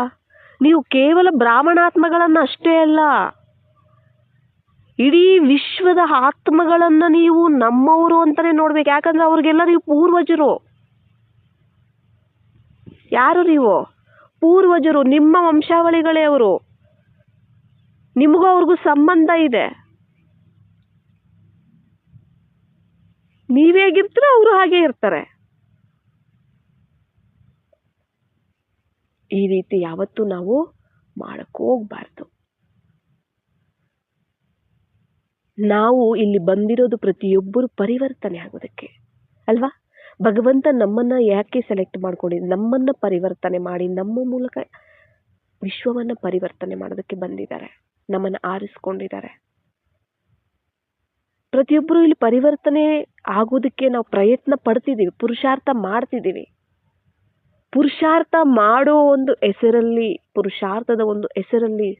ನೀವು ಕೇವಲ ಬ್ರಾಹ್ಮಣಾತ್ಮಗಳನ್ನ ಅಷ್ಟೇ ಅಲ್ಲ, ಇಡೀ ವಿಶ್ವದ ಆತ್ಮಗಳನ್ನ ನೀವು ನಮ್ಮವರು ಅಂತಾನೆ ನೋಡ್ಬೇಕು. ಯಾಕಂದ್ರೆ ಅವ್ರಿಗೆಲ್ಲ ನೀವು ಪೂರ್ವಜರು. ಯಾರು ನೀವು? ಪೂರ್ವಜರು, ನಿಮ್ಮ ವಂಶಾವಳಿಗಳೇ ಅವರು. ನಿಮಗೂ ಅವ್ರಿಗೂ ಸಂಬಂಧ ಇದೆ. ನೀವೇಗಿರ್ತೀರ ಅವರು ಹಾಗೆ ಇರ್ತಾರೆ. ಈ ರೀತಿ ಯಾವತ್ತೂ ನಾವು ಮಾಡಕ್ ಹೋಗ್ಬಾರ್ದು. ನಾವು ಇಲ್ಲಿ ಬಂದಿರೋದು ಪ್ರತಿಯೊಬ್ಬರು ಪರಿವರ್ತನೆ ಆಗೋದಕ್ಕೆ ಅಲ್ವಾ? ಭಗವಂತ ನಮ್ಮನ್ನ ಯಾಕೆ ಸೆಲೆಕ್ಟ್ ಮಾಡ್ಕೊಂಡಿದ್ದು? ನಮ್ಮನ್ನ ಪರಿವರ್ತನೆ ಮಾಡಿ ನಮ್ಮ ಮೂಲಕ ವಿಶ್ವವನ್ನ ಪರಿವರ್ತನೆ ಮಾಡೋದಕ್ಕೆ ಬಂದಿದ್ದಾರೆ, ನಮ್ಮನ್ನ ಆರಿಸ್ಕೊಂಡಿದ್ದಾರೆ. ಪ್ರತಿಯೊಬ್ಬರು ಇಲ್ಲಿ ಪರಿವರ್ತನೆ ಆಗೋದಕ್ಕೆ ನಾವು ಪ್ರಯತ್ನ ಪಡ್ತಿದ್ದೀವಿ, ಪುರುಷಾರ್ಥ ಮಾಡ್ತಿದ್ದೀವಿ. ಪುರುಷಾರ್ಥ ಮಾಡೋ ಒಂದು ಹೆಸರಲ್ಲಿ, ಪುರುಷಾರ್ಥದ ಒಂದು ಹೆಸರಲ್ಲಿ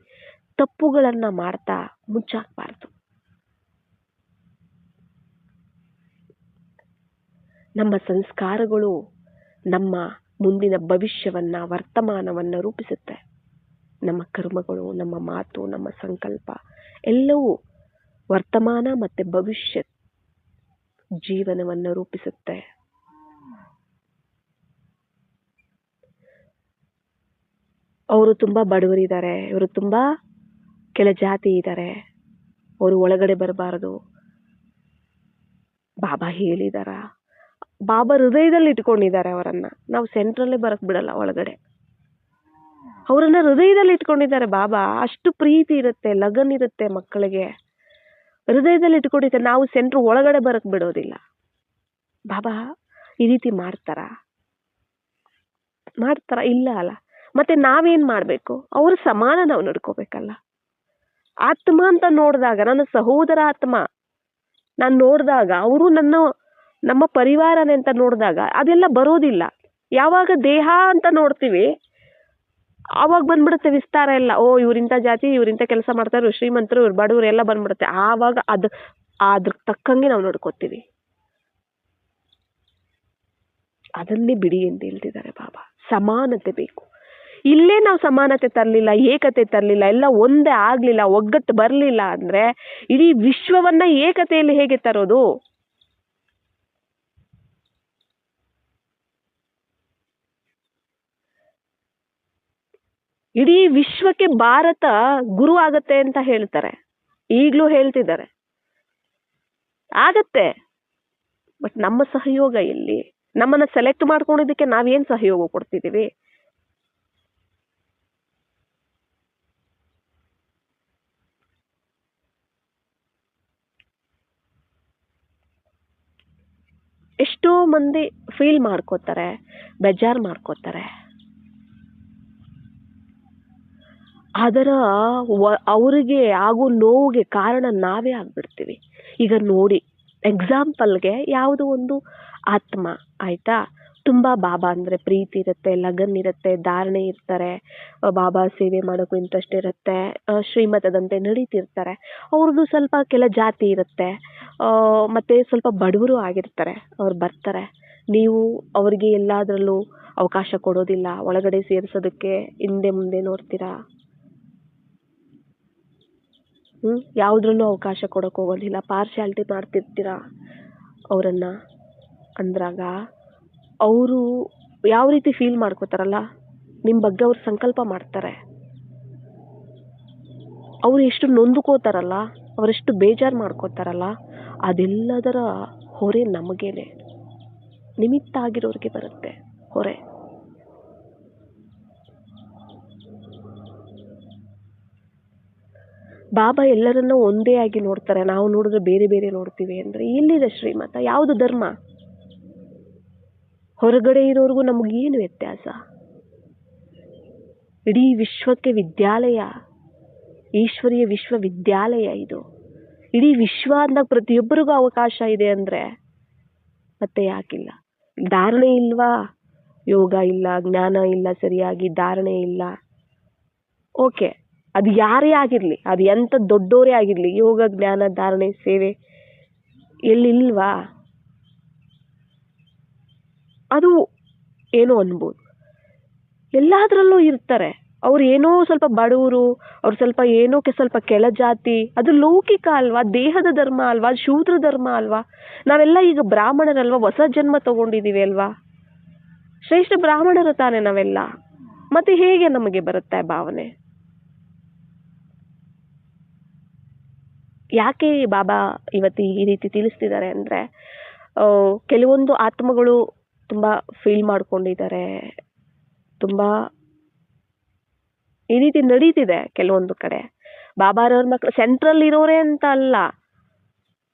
ತಪ್ಪುಗಳನ್ನ ಮಾಡ್ತಾ ಮುಚ್ಚಾಕ್ಬಾರ್ದು. ನಮ್ಮ ಸಂಸ್ಕಾರಗಳು ನಮ್ಮ ಮುಂದಿನ ಭವಿಷ್ಯವನ್ನ, ವರ್ತಮಾನವನ್ನ ರೂಪಿಸುತ್ತೆ. ನಮ್ಮ ಕರ್ಮಗಳು, ನಮ್ಮ ಮಾತು, ನಮ್ಮ ಸಂಕಲ್ಪ ಎಲ್ಲವೂ ವರ್ತಮಾನ ಮತ್ತು ಭವಿಷ್ಯತ್ ಜೀವನವನ್ನು ರೂಪಿಸುತ್ತೆ. ಅವರು ತುಂಬ ಬಡವರಿದ್ದಾರೆ, ಇವರು ತುಂಬ ಕೆಳ ಜಾತಿ ಇದ್ದಾರೆ, ಅವರು ಒಳಗಡೆ ಬರಬಾರದು. ಬಾಬಾ ಹೇಳಿದಾರ? ಬಾಬಾ ಹೃದಯದಲ್ಲಿ ಇಟ್ಕೊಂಡಿದ್ದಾರೆ ಅವರನ್ನ. ನಾವು ಸೆಂಟ್ರಲ್ಲೇ ಬರಕ್ ಬಿಡಲ್ಲ ಒಳಗಡೆ. ಅವರನ್ನ ಹೃದಯದಲ್ಲಿ ಇಟ್ಕೊಂಡಿದ್ದಾರೆ ಬಾಬಾ. ಅಷ್ಟು ಪ್ರೀತಿ ಇರುತ್ತೆ, ಲಗನ್ ಇರುತ್ತೆ ಮಕ್ಕಳಿಗೆ. ಹೃದಯದಲ್ಲಿ ಇಟ್ಕೊಂಡಿದ್ದಾರೆ. ನಾವು ಸೆಂಟ್ರ್ ಒಳಗಡೆ ಬರಕ್ ಬಿಡೋದಿಲ್ಲ. ಬಾಬಾ ಈ ರೀತಿ ಮಾಡ್ತಾರ? ಇಲ್ಲ ಅಲ್ಲ. ಮತ್ತೆ ನಾವೇನ್ ಮಾಡ್ಬೇಕು? ಅವ್ರ ಸಮಾನ ನಾವು ನಡ್ಕೋಬೇಕಲ್ಲ. ಆತ್ಮ ಅಂತ ನೋಡಿದಾಗ, ನನ್ನ ಸಹೋದರ ಆತ್ಮ ನಾನು ನೋಡಿದಾಗ, ಅವರು ನಮ್ಮ ಪರಿವಾರನೇ ಅಂತ ನೋಡಿದಾಗ ಅದೆಲ್ಲ ಬರೋದಿಲ್ಲ. ಯಾವಾಗ ದೇಹ ಅಂತ ನೋಡ್ತೀವಿ ಆವಾಗ ಬಂದ್ಬಿಡುತ್ತೆ ವಿಸ್ತಾರ ಎಲ್ಲ. ಓ ಇವ್ರಿಂತ ಜಾತಿ, ಇವ್ರಿಂತ ಕೆಲಸ ಮಾಡ್ತಾರೆ, ಇವ್ರು ಶ್ರೀಮಂತರು, ಇವ್ರು ಬಡವರು ಎಲ್ಲ ಬಂದ್ಬಿಡುತ್ತೆ. ಆವಾಗ ಅದ್ರ ತಕ್ಕಂಗೆ ನಾವು ನೋಡ್ಕೋತೀವಿ. ಅದನ್ನೇ ಬಿಡಿ ಅಂತ ಹೇಳ್ತಿದ್ದಾರೆ ಬಾಬಾ. ಸಮಾನತೆ ಬೇಕು. ಇಲ್ಲೇ ನಾವು ಸಮಾನತೆ ತರಲಿಲ್ಲ, ಏಕತೆ ತರಲಿಲ್ಲ, ಎಲ್ಲ ಒಂದೇ ಆಗ್ಲಿಲ್ಲ, ಒಗ್ಗಟ್ಟು ಬರಲಿಲ್ಲ ಅಂದ್ರೆ ಇಡೀ ವಿಶ್ವವನ್ನ ಏಕತೆಯಲ್ಲಿ ಹೇಗೆ ತರೋದು? ಇಡೀ ವಿಶ್ವಕ್ಕೆ ಭಾರತ ಗುರು ಆಗತ್ತೆ ಅಂತ ಹೇಳ್ತಾರೆ, ಈಗಲೂ ಹೇಳ್ತಿದ್ದಾರೆ. ಆಗತ್ತೆ, ಬಟ್ ನಮ್ಮ ಸಹಯೋಗ ಎಲ್ಲಿ? ನಮ್ಮನ್ನ ಸೆಲೆಕ್ಟ್ ಮಾಡ್ಕೊಂಡಿದ್ದಕ್ಕೆ ನಾವೇನ್ ಸಹಯೋಗ ಕೊಡ್ತಿದೀವಿ? ಎಷ್ಟೋ ಮಂದಿ ಫೀಲ್ ಮಾಡ್ಕೋತಾರೆ, ಬೇಜಾರ್ ಮಾಡ್ಕೋತಾರೆ. ಅದರ ಅವರಿಗೆ ಆಗೋ ನೋವಿಗೆ ಕಾರಣ ನಾವೇ ಆಗ್ಬಿಡ್ತೀವಿ. ಈಗ ನೋಡಿ, ಎಕ್ಸಾಂಪಲ್ಗೆ ಯಾವುದೋ ಒಂದು ಆತ್ಮ ಆಯ್ತಾ, ತುಂಬಾ ಬಾಬಾ ಅಂದ್ರೆ ಪ್ರೀತಿ ಇರುತ್ತೆ, ಲಗನ್ ಇರುತ್ತೆ, ಧಾರಣೆ ಇರ್ತಾರೆ, ಬಾಬಾ ಸೇವೆ ಮಾಡೋಕ್ಕೂ ಇಂಟ್ರೆಸ್ಟ್ ಇರುತ್ತೆ, ಶ್ರೀಮತದಂತೆ ನಡೀತಿರ್ತಾರೆ. ಅವ್ರದ್ದು ಸ್ವಲ್ಪ ಕೆಲ ಜಾತಿ ಇರುತ್ತೆ, ಮತ್ತೆ ಸ್ವಲ್ಪ ಬಡವರು ಆಗಿರ್ತಾರೆ. ಅವ್ರು ಬರ್ತಾರೆ, ನೀವು ಅವರಿಗೆ ಎಲ್ಲಾದ್ರಲ್ಲೂ ಅವಕಾಶ ಕೊಡೋದಿಲ್ಲ, ಒಳಗಡೆ ಸೇರಿಸೋದಕ್ಕೆ ಹಿಂದೆ ಮುಂದೆ ನೋಡ್ತೀರಾ, ಯಾವುದ್ರಲ್ಲೂ ಅವಕಾಶ ಕೊಡೋಕೆ ಹೋಗೋದಿಲ್ಲ, ಪಾರ್ಶಾಲಿಟಿ ಮಾಡ್ತಿರ್ತೀರಾ ಅವರನ್ನ ಅಂದ್ರಾಗ ಅವರು ಯಾವ ರೀತಿ ಫೀಲ್ ಮಾಡ್ಕೋತಾರಲ್ಲ, ನಿಮ್ಮ ಬಗ್ಗೆ ಅವ್ರು ಸಂಕಲ್ಪ ಮಾಡ್ತಾರೆ. ಅವ್ರು ಎಷ್ಟು ನೊಂದುಕೋತಾರಲ್ಲ, ಅವರೆಷ್ಟು ಬೇಜಾರು ಮಾಡ್ಕೋತಾರಲ್ಲ, ಅದೆಲ್ಲದರ ಹೊರೆ ನಮಗೇನೆ, ನಿಮಿತ್ತ ಆಗಿರೋರಿಗೆ ಬರುತ್ತೆ ಹೊರೆ. ಬಾಬಾ ಎಲ್ಲರನ್ನ ಒಂದೇ ಆಗಿ ನೋಡ್ತಾರೆ, ನಾವು ನೋಡಿದ್ರೆ ಬೇರೆ ಬೇರೆ ನೋಡ್ತೀವಿ ಅಂದ್ರೆ ಎಲ್ಲಿದೆ ಶ್ರೀಮತ? ಯಾವುದು ಧರ್ಮ? ಹೊರಗಡೆ ಇರೋರ್ಗೂ ನಮಗೇನು ವ್ಯತ್ಯಾಸ? ಇಡೀ ವಿಶ್ವಕ್ಕೆ ವಿದ್ಯಾಲಯ, ಈಶ್ವರೀಯ ವಿಶ್ವವಿದ್ಯಾಲಯ ಇದು. ಇಡೀ ವಿಶ್ವ ಅಂದಾಗ ಪ್ರತಿಯೊಬ್ಬರಿಗೂ ಅವಕಾಶ ಇದೆ ಅಂದ್ರೆ ಮತ್ತೆ ಯಾಕಿಲ್ಲ? ಧಾರಣೆ ಇಲ್ವಾ? ಯೋಗ ಇಲ್ಲ, ಜ್ಞಾನ ಇಲ್ಲ, ಸರಿಯಾಗಿ ಧಾರಣೆ ಇಲ್ಲ, ಓಕೆ, ಅದು ಯಾರೇ ಆಗಿರ್ಲಿ, ಅದು ಎಂತ ದೊಡ್ಡೋರೇ ಆಗಿರ್ಲಿ, ಯೋಗ ಜ್ಞಾನ ಧಾರಣೆ ಸೇವೆ ಎಲ್ಲಿಲ್ವಾ? ಅದು ಏನೋ ಅನ್ಬೋದು, ಎಲ್ಲಾದ್ರಲ್ಲೂ ಇರ್ತಾರೆ. ಅವ್ರು ಏನೋ ಸ್ವಲ್ಪ ಬಡವರು, ಅವ್ರು ಸ್ವಲ್ಪ ಏನೋಕೆ ಸ್ವಲ್ಪ ಕೆಳ ಜಾತಿ, ಅದು ಲೌಕಿಕ ಅಲ್ವಾ? ದೇಹದ ಧರ್ಮ ಅಲ್ವಾ? ಶೂದ್ರ ಧರ್ಮ ಅಲ್ವಾ? ನಾವೆಲ್ಲ ಈಗ ಬ್ರಾಹ್ಮಣರಲ್ವಾ? ಹೊಸ ಜನ್ಮ ತಗೊಂಡಿದೀವಿ ಅಲ್ವಾ? ಶ್ರೇಷ್ಠ ಬ್ರಾಹ್ಮಣರು ತಾನೆ ನಾವೆಲ್ಲ. ಮತ್ತೆ ಹೇಗೆ ನಮಗೆ ಬರುತ್ತೆ ಭಾವನೆ? ಯಾಕೆ ಬಾಬಾ ಇವತ್ತು ಈ ರೀತಿ ತಿಳಿಸ್ತಿದ್ದಾರೆ ಅಂದ್ರೆ, ಕೆಲವೊಂದು ಆತ್ಮಗಳು ತುಂಬಾ ಫೀಲ್ ಮಾಡ್ಕೊಂಡಿದ್ದಾರೆ, ತುಂಬಾ ಈ ರೀತಿ ನಡೀತಿದೆ ಕೆಲವೊಂದು ಕಡೆ. ಬಾಬಾರವ್ರ ಮಕ್ಕಳು ಸೆಂಟ್ರಲ್ ಇರೋರೇ ಅಂತ ಅಲ್ಲ,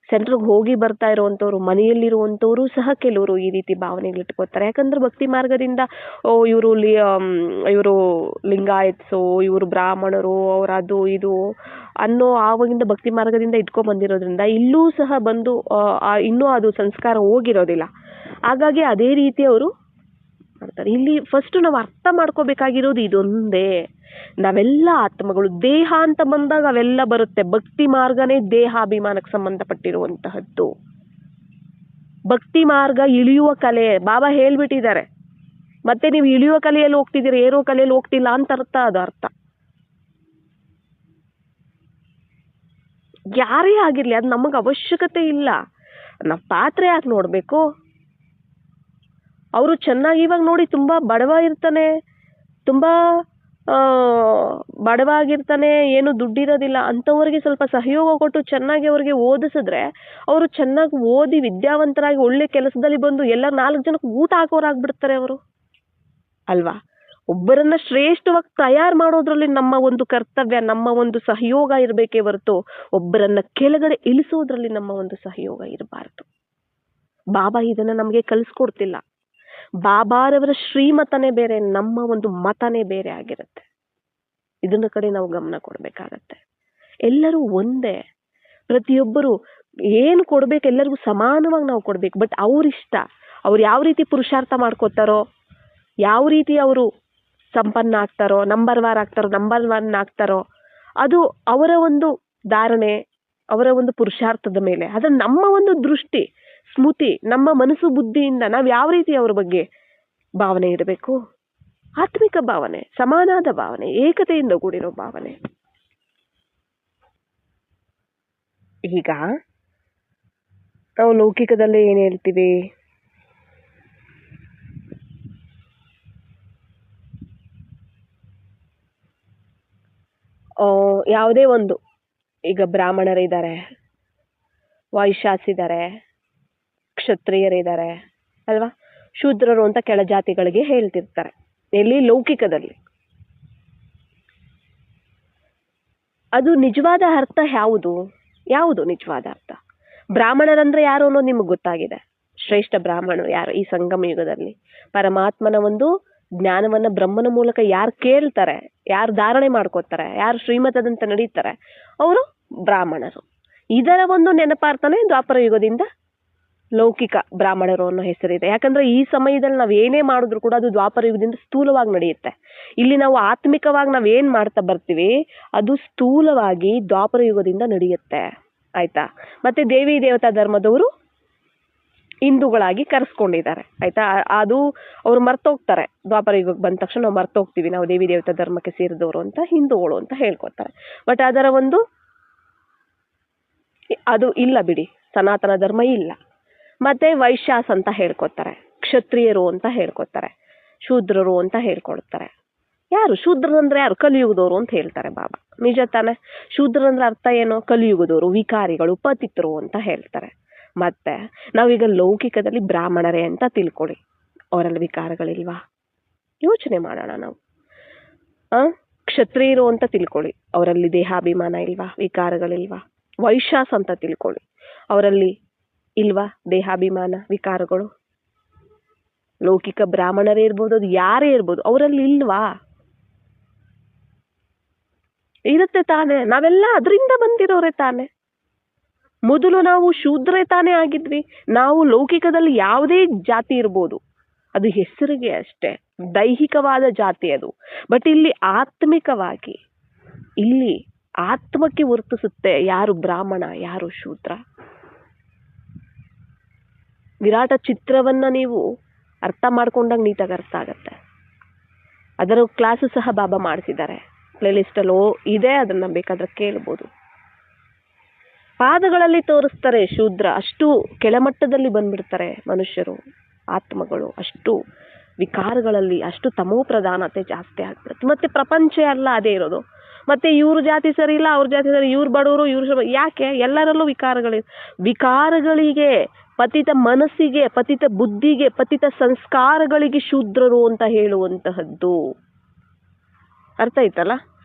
ಸೆಂಟ್ರಿಗೆ ಹೋಗಿ ಬರ್ತಾ ಇರುವಂಥವ್ರು, ಮನೆಯಲ್ಲಿರುವಂಥವ್ರು ಸಹ ಕೆಲವರು ಈ ರೀತಿ ಭಾವನೆಗಳಿಟ್ಕೋತಾರೆ. ಯಾಕಂದ್ರೆ ಭಕ್ತಿ ಮಾರ್ಗದಿಂದ ಇವರು ಲಿಂಗಾಯತ್ಸು, ಇವರು ಬ್ರಾಹ್ಮಣರು, ಅವ್ರು ಅದು ಇದು ಅನ್ನೋ ಆವಾಗಿಂದ ಭಕ್ತಿ ಮಾರ್ಗದಿಂದ ಇಟ್ಕೊಂಡ್ ಬಂದಿರೋದ್ರಿಂದ ಇಲ್ಲೂ ಸಹ ಬಂದು ಇನ್ನೂ ಅದು ಸಂಸ್ಕಾರ ಹೋಗಿರೋದಿಲ್ಲ. ಹಾಗಾಗಿ ಅದೇ ರೀತಿ ಅವರು ಮಾಡ್ತಾರೆ. ಇಲ್ಲಿ ಫಸ್ಟ್ ನಾವು ಅರ್ಥ ಮಾಡ್ಕೋಬೇಕಾಗಿರೋದು ಇದೊಂದೇ, ನಾವೆಲ್ಲ ಆತ್ಮಗಳು. ದೇಹ ಅಂತ ಬಂದಾಗ ಅವೆಲ್ಲ ಬರುತ್ತೆ. ಭಕ್ತಿ ಮಾರ್ಗನೇ ದೇಹಾಭಿಮಾನಕ್ಕೆ ಸಂಬಂಧಪಟ್ಟಿರುವಂತಹದ್ದು. ಭಕ್ತಿ ಮಾರ್ಗ ಇಳಿಯುವ ಕಲೆ, ಬಾಬಾ ಹೇಳ್ಬಿಟ್ಟಿದ್ದಾರೆ. ಮತ್ತೆ ನೀವು ಇಳಿಯುವ ಕಲೆಯಲ್ಲಿ ಹೋಗ್ತಿದ್ದೀರಿ, ಏರೋ ಕಲೆಯಲ್ಲಿ ಹೋಗ್ತಿಲ್ಲ ಅಂತ ಅರ್ಥ. ಅದು ಅರ್ಥ ಯಾರೇ ಆಗಿರ್ಲಿ, ಅದು ನಮಗೆ ಅವಶ್ಯಕತೆ ಇಲ್ಲ. ನಾವು ಪಾತ್ರೆ ಯಾಕೆ ನೋಡ್ಬೇಕು? ಅವರು ಚೆನ್ನಾಗಿ ಇವಾಗ ನೋಡಿ ತುಂಬಾ ಬಡವ ಇರ್ತಾನೆ, ತುಂಬಾ ಆ, ಬಡವ ಆಗಿರ್ತಾನೆ, ಏನು ದುಡ್ಡಿರೋದಿಲ್ಲ ಅಂಥವ್ರಿಗೆ ಸ್ವಲ್ಪ ಸಹಯೋಗ ಕೊಟ್ಟು ಚೆನ್ನಾಗಿ ಅವ್ರಿಗೆ ಓದಿಸಿದ್ರೆ ಅವರು ಚೆನ್ನಾಗಿ ಓದಿ ವಿದ್ಯಾವಂತರಾಗಿ ಒಳ್ಳೆ ಕೆಲಸದಲ್ಲಿ ಬಂದು ಎಲ್ಲ 4 ಜನಕ್ಕೆ ಊಟ ಹಾಕೋರಾಗ್ಬಿಡ್ತಾರೆ ಅವರು, ಅಲ್ವಾ? ಒಬ್ಬರನ್ನ ಶ್ರೇಷ್ಠವಾಗಿ ತಯಾರು ಮಾಡೋದ್ರಲ್ಲಿ ನಮ್ಮ ಒಂದು ಕರ್ತವ್ಯ, ನಮ್ಮ ಒಂದು ಸಹಯೋಗ ಇರಬೇಕೇ ಹೊರತು ಒಬ್ಬರನ್ನ ಕೆಳಗಡೆ ಇಳಿಸೋದ್ರಲ್ಲಿ ನಮ್ಮ ಒಂದು ಸಹಯೋಗ ಇರಬಾರ್ದು. ಬಾಬಾ ಇದನ್ನ ನಮಗೆ ಕಲಿಸ್ಕೊಡ್ತಿಲ್ಲ. ಬಾಬಾರವರ ಶ್ರೀಮತನೇ ಬೇರೆ, ನಮ್ಮ ಒಂದು ಮತನೇ ಬೇರೆ ಆಗಿರುತ್ತೆ. ಇದನ್ನ ಕಡೆ ನಾವು ಗಮನ ಕೊಡ್ಬೇಕಾಗತ್ತೆ. ಎಲ್ಲರೂ ಒಂದೇ, ಪ್ರತಿಯೊಬ್ಬರು ಏನು ಕೊಡ್ಬೇಕು ಎಲ್ಲರಿಗೂ ಸಮಾನವಾಗಿ ನಾವು ಕೊಡ್ಬೇಕು. ಬಟ್ ಅವ್ರಿಷ್ಟ, ಅವ್ರು ಯಾವ ರೀತಿ ಪುರುಷಾರ್ಥ ಮಾಡ್ಕೋತಾರೋ, ಯಾವ ರೀತಿ ಅವರು ಸಂಪನ್ನ ಆಗ್ತಾರೋ, ನಂಬರ್ 1 ಆಗ್ತಾರೋ, ಅದು ಅವರ ಒಂದು ಧಾರಣೆ, ಅವರ ಒಂದು ಪುರುಷಾರ್ಥದ ಮೇಲೆ. ಅದು ನಮ್ಮ ಒಂದು ದೃಷ್ಟಿ, ಸ್ಮೃತಿ, ನಮ್ಮ ಮನಸ್ಸು ಬುದ್ಧಿಯಿಂದ ನಾವು ಯಾವ ರೀತಿ ಅವ್ರ ಬಗ್ಗೆ ಭಾವನೆ ಇರಬೇಕು? ಆತ್ಮಿಕ ಭಾವನೆ, ಸಮಾನಾದ ಭಾವನೆ, ಏಕತೆಯಿಂದ ಕೂಡಿರೋ ಭಾವನೆ. ಈಗ ನಾವು ಲೌಕಿಕದಲ್ಲಿ ಏನ್ ಹೇಳ್ತೀವಿ? ಯಾವುದೇ ಒಂದು, ಈಗ ಬ್ರಾಹ್ಮಣರಿದ್ದಾರೆ, ವೈಶ್ಯಾಸಿದ್ದಾರೆ, ಕ್ಷತ್ರಿಯರಿದ್ದಾರೆ ಅಲ್ವಾ, ಶೂದ್ರರು ಅಂತ ಕೆಳಜಾತಿಗಳಿಗೆ ಹೇಳ್ತಿರ್ತಾರೆ. ಎಲ್ಲಿ? ಲೌಕಿಕದಲ್ಲಿ. ಅದು ನಿಜವಾದ ಅರ್ಥ ಯಾವುದು? ಯಾವುದು ನಿಜವಾದ ಅರ್ಥ? ಬ್ರಾಹ್ಮಣರಂದ್ರೆ ಯಾರು ಅನ್ನೋದು ನಿಮಗೆ ಗೊತ್ತಾಗಿದೆ. ಶ್ರೇಷ್ಠ ಬ್ರಾಹ್ಮಣರು ಯಾರು? ಈ ಸಂಗಮ ಯುಗದಲ್ಲಿ ಪರಮಾತ್ಮನ ಒಂದು ಜ್ಞಾನವನ್ನ ಬ್ರಹ್ಮನ ಮೂಲಕ ಯಾರು ಕೇಳ್ತಾರೆ, ಯಾರು ಧಾರಣೆ ಮಾಡ್ಕೋತಾರೆ, ಯಾರು ಶ್ರೀಮತದಂತ ನಡೀತಾರೆ, ಅವರು ಬ್ರಾಹ್ಮಣರು. ಇದರ ಒಂದು ನೆನಪಾರ್ಥನೆ ದ್ವಾಪರ ಯುಗದಿಂದ ಲೌಕಿಕ ಬ್ರಾಹ್ಮಣರು ಅನ್ನೋ ಹೆಸರಿದೆ. ಯಾಕಂದ್ರೆ ಈ ಸಮಯದಲ್ಲಿ ನಾವ್ ಏನೇ ಮಾಡಿದ್ರು ಕೂಡ ಅದು ದ್ವಾಪರ ಯುಗದಿಂದ ಸ್ಥೂಲವಾಗಿ ನಡೆಯುತ್ತೆ. ಇಲ್ಲಿ ನಾವು ಆತ್ಮಿಕವಾಗಿ ನಾವ್ ಏನ್ ಮಾಡ್ತಾ ಬರ್ತೀವಿ ಅದು ಸ್ಥೂಲವಾಗಿ ದ್ವಾಪರ ಯುಗದಿಂದ ನಡೆಯುತ್ತೆ. ಆಯ್ತಾ? ಮತ್ತೆ ದೇವಿ ದೇವತಾ ಧರ್ಮದವರು ಹಿಂದೂಗಳಾಗಿ ಕರೆಸ್ಕೊಂಡಿದ್ದಾರೆ. ಆಯ್ತಾ? ಅದು ಅವ್ರು ಮರ್ತೋಗ್ತಾರೆ. ದ್ವಾಪರ ಯುಗಕ್ಕೆ ಬಂದ ತಕ್ಷಣ ನಾವು ಮರ್ತೋಗ್ತೀವಿ, ನಾವು ದೇವಿ ದೇವತಾ ಧರ್ಮಕ್ಕೆ ಸೇರಿದವರು ಅಂತ, ಹಿಂದೂಗಳು ಅಂತ ಹೇಳ್ಕೊತಾರೆ. ಬಟ್ ಅದರ ಒಂದು ಅದು ಇಲ್ಲ ಬಿಡಿ, ಸನಾತನ ಧರ್ಮ ಇಲ್ಲ. ಮತ್ತೆ ವೈಶ್ಯಾಸ್ ಅಂತ ಹೇಳ್ಕೊತಾರೆ, ಕ್ಷತ್ರಿಯರು ಅಂತ ಹೇಳ್ಕೊತಾರೆ, ಶೂದ್ರರು ಅಂತ ಹೇಳ್ಕೊಳ್ತಾರೆ. ಯಾರು ಶೂದ್ರರಂದ್ರೆ? ಯಾರು? ಕಲಿಯುಗದವರು ಅಂತ ಹೇಳ್ತಾರೆ ಬಾಬಾ. ನಿಜ ತಾನೆ? ಶೂದ್ರಂದ್ರೆ ಅರ್ಥ ಏನು? ಕಲಿಯುಗದವರು, ವಿಕಾರಿಗಳು, ಪತಿತರು ಅಂತ ಹೇಳ್ತಾರೆ. ಮತ್ತೆ ನಾವೀಗ ಲೌಕಿಕದಲ್ಲಿ ಬ್ರಾಹ್ಮಣರೇ ಅಂತ ತಿಳ್ಕೊಳ್ಳಿ, ಅವರಲ್ಲಿ ವಿಕಾರಗಳಿಲ್ವಾ? ಯೋಚನೆ ಮಾಡೋಣ ನಾವು. ಕ್ಷತ್ರಿಯರು ಅಂತ ತಿಳ್ಕೊಳ್ಳಿ, ಅವರಲ್ಲಿ ದೇಹಾಭಿಮಾನ ಇಲ್ವಾ? ವಿಕಾರಗಳಿಲ್ವಾ? ವೈಶ್ಯಾಸ್ ಅಂತ ತಿಳ್ಕೊಳ್ಳಿ, ಅವರಲ್ಲಿ ಇಲ್ವಾ ದೇಹಾಭಿಮಾನ, ವಿಕಾರಗಳು? ಲೌಕಿಕ ಬ್ರಾಹ್ಮಣರೇ ಇರ್ಬೋದು, ಅದು ಯಾರೇ ಇರ್ಬೋದು, ಅವರಲ್ಲಿ ಇಲ್ವಾ? ಇರುತ್ತೆ ತಾನೆ. ನಾವೆಲ್ಲ ಅದರಿಂದ ಬಂದಿರೋರೆ ತಾನೆ. ಮೊದಲು ನಾವು ಶೂದ್ರೇ ತಾನೇ ಆಗಿದ್ವಿ. ನಾವು ಲೌಕಿಕದಲ್ಲಿ ಯಾವುದೇ ಜಾತಿ ಇರ್ಬೋದು, ಅದು ಹೆಸರಿಗೆ ಅಷ್ಟೇ, ದೈಹಿಕವಾದ ಜಾತಿ ಅದು. ಬಟ್ ಇಲ್ಲಿ ಆತ್ಮಿಕವಾಗಿ, ಇಲ್ಲಿ ಆತ್ಮಕ್ಕೆ ವರ್ತಿಸುತ್ತೆ ಯಾರು ಬ್ರಾಹ್ಮಣ, ಯಾರು ಶೂದ್ರ. ವಿರಾಟ ಚಿತ್ರವನ್ನ ನೀವು ಅರ್ಥ ಮಾಡ್ಕೊಂಡಾಗ ನೀಟಾಗಿ ಅರ್ಥ ಆಗತ್ತೆ. ಅದರ ಕ್ಲಾಸು ಸಹ ಬಾಬಾ ಮಾಡಿಸಿದ್ದಾರೆ, ಪ್ಲೇಲಿಸ್ಟ್ ಅಲ್ಲಿ ಇದೆ, ಅದನ್ನ ಬೇಕಾದ್ರೆ ಕೇಳ್ಬೋದು. ಪಾದಗಳಲ್ಲಿ ತೋರಿಸ್ತಾರೆ ಶೂದ್ರ, ಅಷ್ಟು ಕೆಳಮಟ್ಟದಲ್ಲಿ ಬಂದ್ಬಿಡ್ತಾರೆ ಮನುಷ್ಯರು, ಆತ್ಮಗಳು ಅಷ್ಟು ವಿಕಾರಗಳಲ್ಲಿ, ಅಷ್ಟು ತಮೋ ಪ್ರಧಾನತೆ ಜಾಸ್ತಿ ಆಗ್ಬಿಡುತ್ತೆ. ಮತ್ತೆ ಪ್ರಪಂಚ ಎಲ್ಲ ಅದೇ ಇರೋದು. ಮತ್ತೆ ಇವ್ರ ಜಾತಿ ಸರಿ ಇಲ್ಲ, ಅವ್ರ ಜಾತಿ ಸರಿ, ಇವ್ರು ಬಡವರು, ಇವ್ರು ಯಾಕೆ? ಎಲ್ಲರಲ್ಲೂ ವಿಕಾರಗಳಿಗೆ, ಪತಿತ ಮನಸ್ಸಿಗೆ, ಪತಿತ ಬುದ್ಧಿಗೆ, ಪತಿತ ಸಂಸ್ಕಾರಗಳಿಗೆ ಶೂದ್ರರು ಅಂತ ಹೇಳುವಂತಹದ್ದು. ಅರ್ಥ ಆಯ್ತಲ್ಲ?